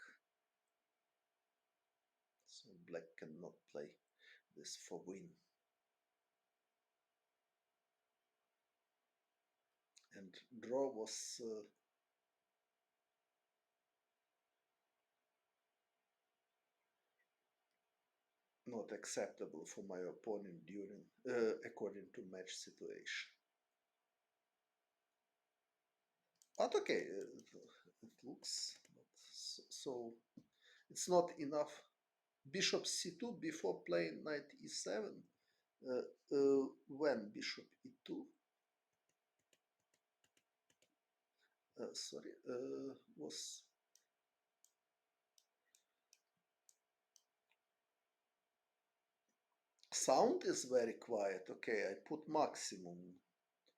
Speaker 1: So black cannot play this for win. And draw was not acceptable for my opponent during according to match situation. But okay, it looks so it's not enough. Bishop c2 before playing knight e7. When bishop e2, sorry, was sound is very quiet. Okay, I put maximum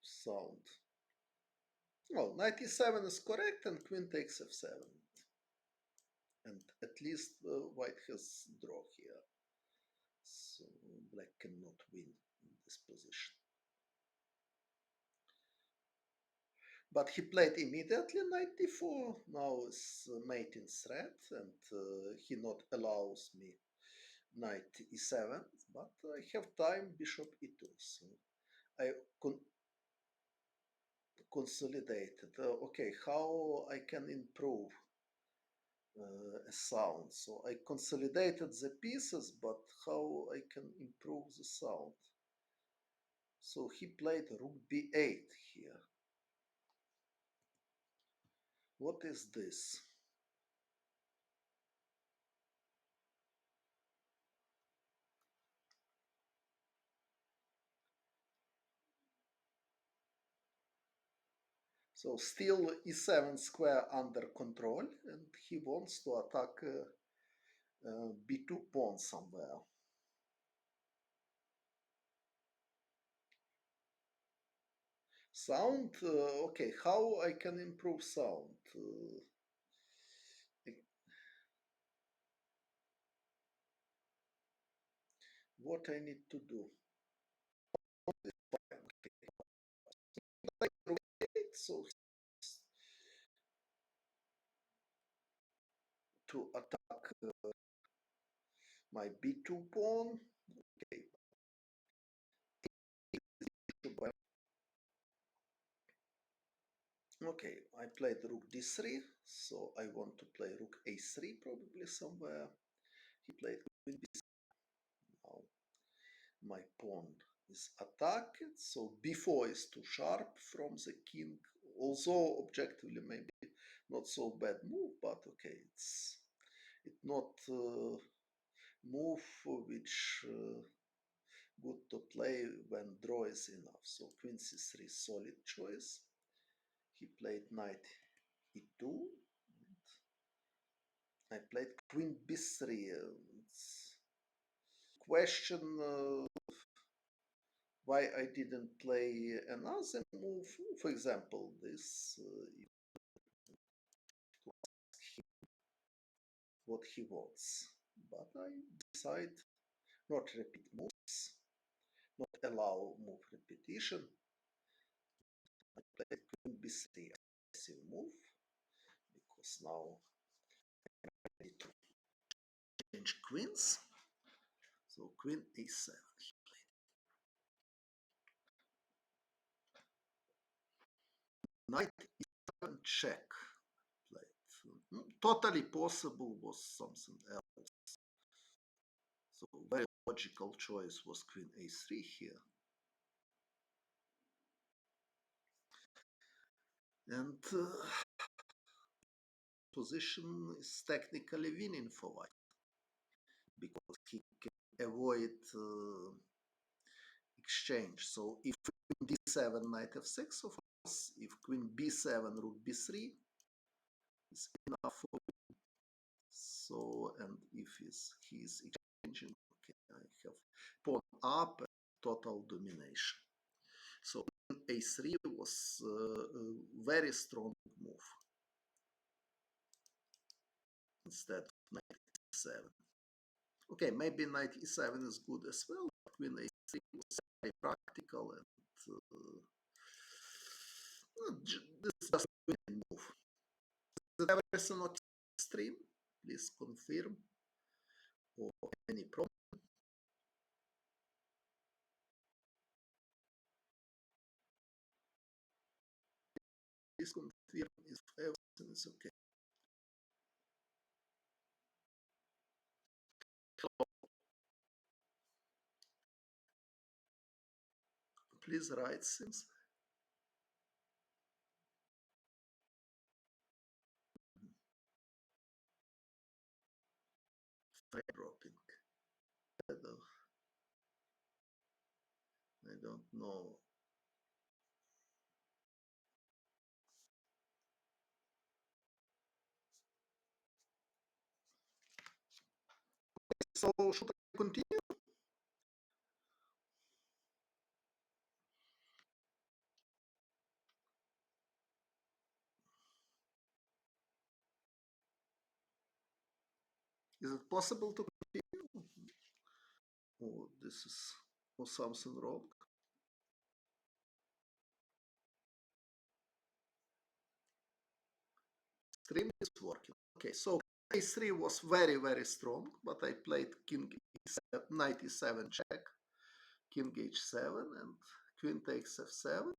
Speaker 1: sound. Oh, knight e7 is correct, and queen takes f7. And at least white has draw here. So black cannot win in this position. But he played immediately knight d4. Now is mating threat, and he not allows me knight e7. But I have time bishop e2. So I consolidated. Okay, how I can improve a sound? So I consolidated the pieces, but how I can improve the sound? So he played rook b8 here. What is this? So still e7 square under control, and he wants to attack b2 pawn somewhere. Sound, okay, how I can improve sound? What I need to do? So to attack my b2 pawn, okay. Okay, I played rook d3, so I want to play rook a3 probably somewhere. He played queen b3. Now my pawn is attacked, so b4 is too sharp from the king, although objectively maybe not so bad move, but okay, it's not move which good to play when draw is enough. So queen c3 solid choice. He played knight e2. I played queen b3. Question why I didn't play another move, for example, this, what he wants. But I decide not repeat moves, not allow move repetition. I played queen b3 aggressive move, because now I need to change queens. So queen a7. Knight e7 check. Played. Totally possible was something else. So very logical choice was queen a3 here. And position is technically winning for white, because he can avoid exchange. So if queen d7, knight f6, of course, if queen b7, rook b3 is enough for me. So and if he is exchanging, okay, I have pawn up and total domination. So a3 was a very strong move instead of knight e7. Okay, maybe knight e7 is good as well, but queen a3 was very practical and this is just a winning move. Is everything not stream? Please confirm or any problem. Please confirm if everything is okay. Please write things. Frame dropping. I don't know. So should I continue? Is it possible to continue? Oh, this is something wrong. Stream is working. Okay, so a3 was very, very strong, but I played king e7, knight e7 check, king h7, and queen takes f7.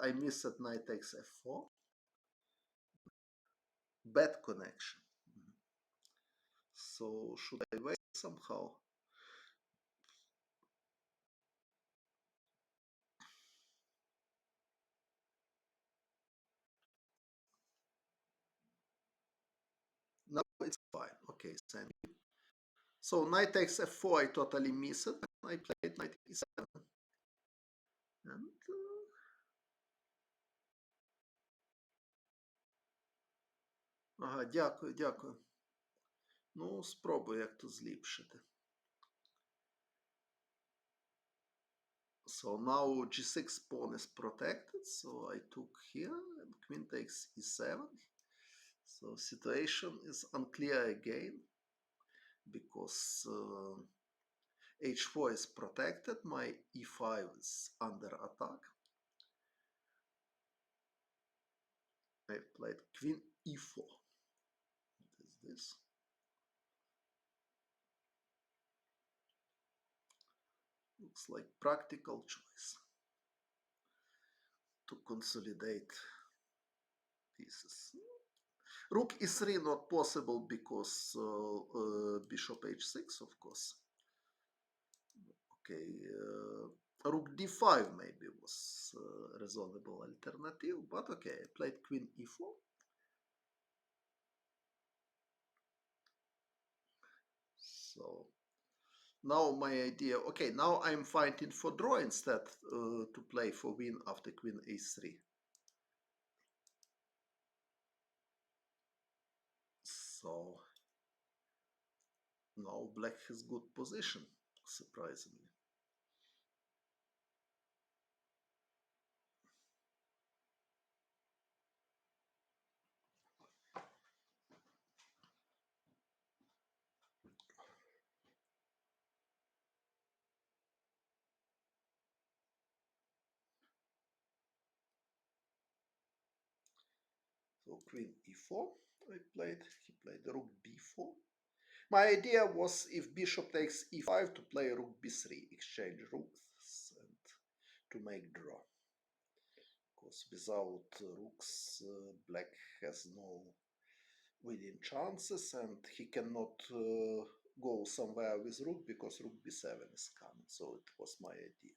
Speaker 1: I missed knight takes f4. Bad connection. So should I wait somehow? No, it's fine. Okay, thank you. So knight takes f4, I totally missed it. I played knight e7. And ага, дякую, дякую. Ну, спробую як то зліпшити. So now g6 pawn is protected, so I took here and queen takes e7. So situation is unclear again because h4 is protected, my e5 is under attack. I played queen e4. What is this? Looks like practical choice to consolidate pieces. Rook e3 not possible because bishop h6, of course. Okay, rook d5 maybe was a reasonable alternative, but okay, I played queen e4. So now my idea, okay, now I'm fighting for draw instead to play for win after queen a3. So now black has good position, surprisingly. So queen e4 I played, he played rook b4. My idea was if bishop takes e5 to play rook b3, exchange rooks and to make draw. Because without rooks, black has no winning chances and he cannot go somewhere with rook because rook b7 is coming. So it was my idea.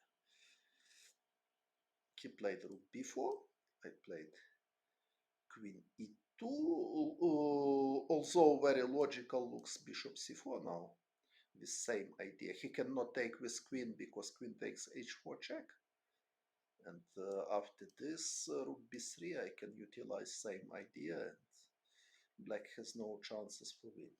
Speaker 1: He played rook b4, I played queen e2, also very logical looks bishop c4 now. The same idea. He cannot take with queen because queen takes h4 check. And after this rook b3 I can utilize same idea and Black has no chances for win.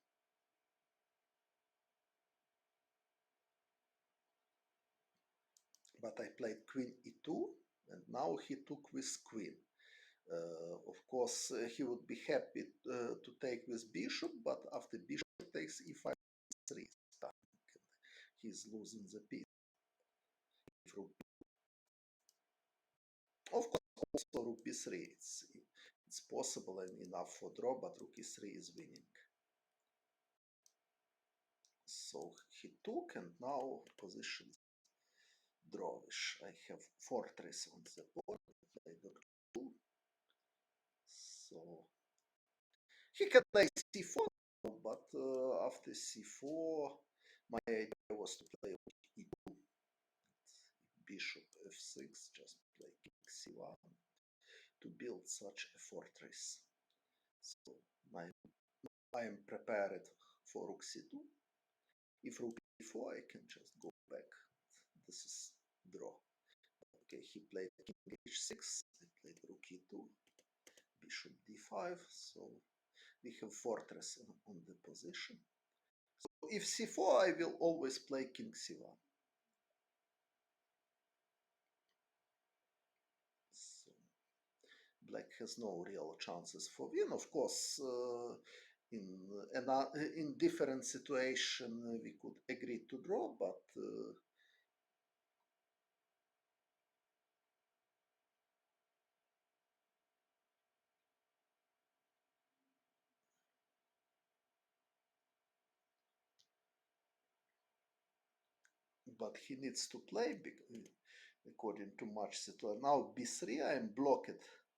Speaker 1: But I played queen e2, and now he took with queen. Of course, he would be happy to take with bishop, but after bishop takes e5 3, he's losing the piece. Of course, also rook b3. It's possible and enough for draw, but rook e3 is winning. So he took, and now position drawish. I have fortress on the board. I got two. So he can play c4, but after c4, my idea was to play e2, bishop f6, just play king c1 to build such a fortress. So I am prepared for rook c2. If rook e4, I can just go back. This is draw. Okay, he played king h6, I played rook e2, bishop d5, so we have fortress on the position. So if c4, I will always play king c1. So black has no real chances for win. Of course, in different situation we could agree to draw, but he needs to play according to match situation. Now b3, I am blocked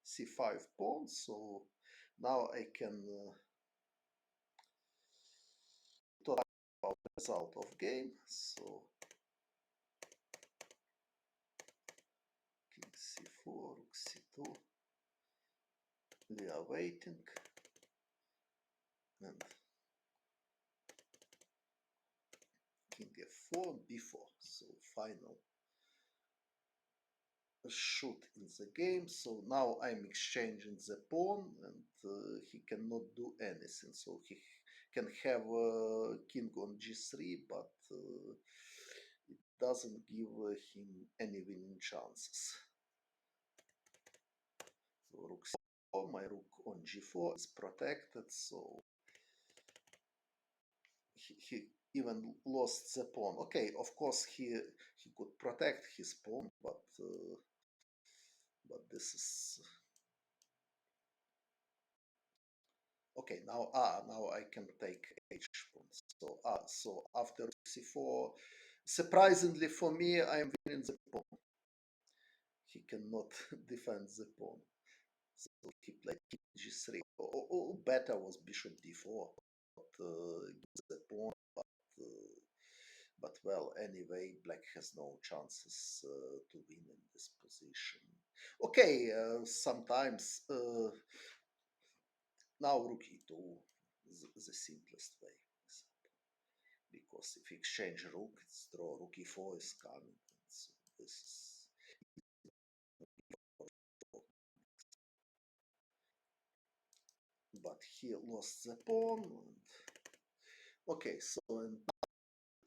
Speaker 1: c5 pawn, so now I can talk about the result of game. So king c4, rook c2, we are waiting, and king f4, b4, so final shoot in the game. So now I'm exchanging the pawn, and he cannot do anything. So he can have king on g3, but it doesn't give him any winning chances. So rook c4, my rook on g4 is protected, so he even lost the pawn. Okay, of course he could protect his pawn, but this is okay. Now I can take h pawn. So after c4, surprisingly for me, I am winning the pawn. He cannot defend the pawn. So he played king g3. Better was bishop d4, but the pawn. But well, anyway, black has no chances to win in this position. Okay, sometimes now rook e2 is the simplest way, because if you exchange rook, it's draw. Rook e4 is coming. So this is, but he lost the pawn. Okay, so and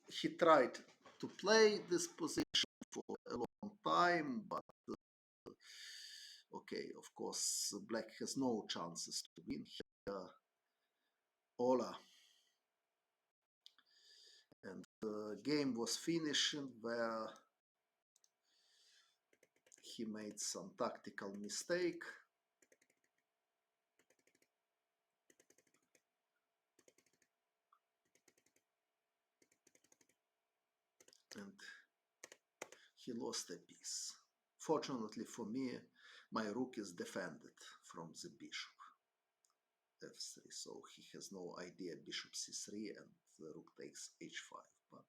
Speaker 1: he tried to play this position for a long time, but okay, of course, black has no chances to win here. Ola. And the game was finishing where he made some tactical mistake. And he lost a piece. Fortunately for me, my rook is defended from the bishop f3, so he has no idea bishop c3 and the rook takes h5. But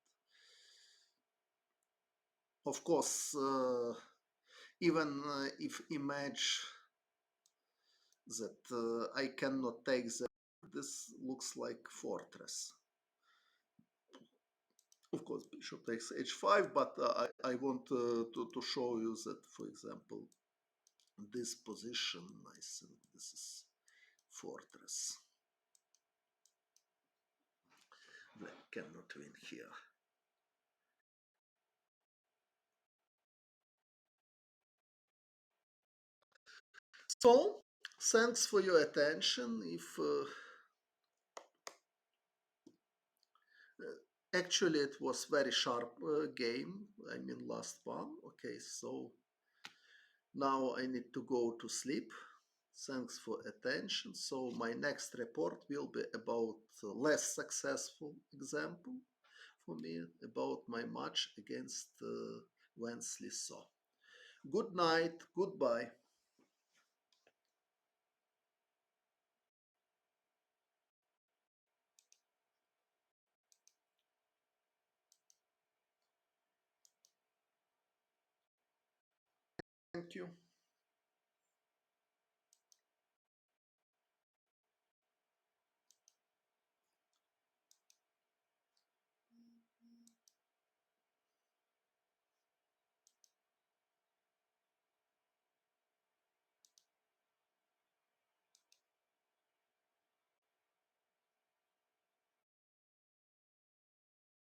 Speaker 1: of course, even if image that I cannot take this looks like fortress. Of course, bishop takes h5, but I want to show you that, for example, this position, I think this is fortress. cannot win here. So, thanks for your attention. If Actually it was very sharp game. I mean, last one. Okay, so now I need to go to sleep. Thanks for attention. So my next report will be about less successful example for me about my match against Wensley. So good night, goodbye. Thank you.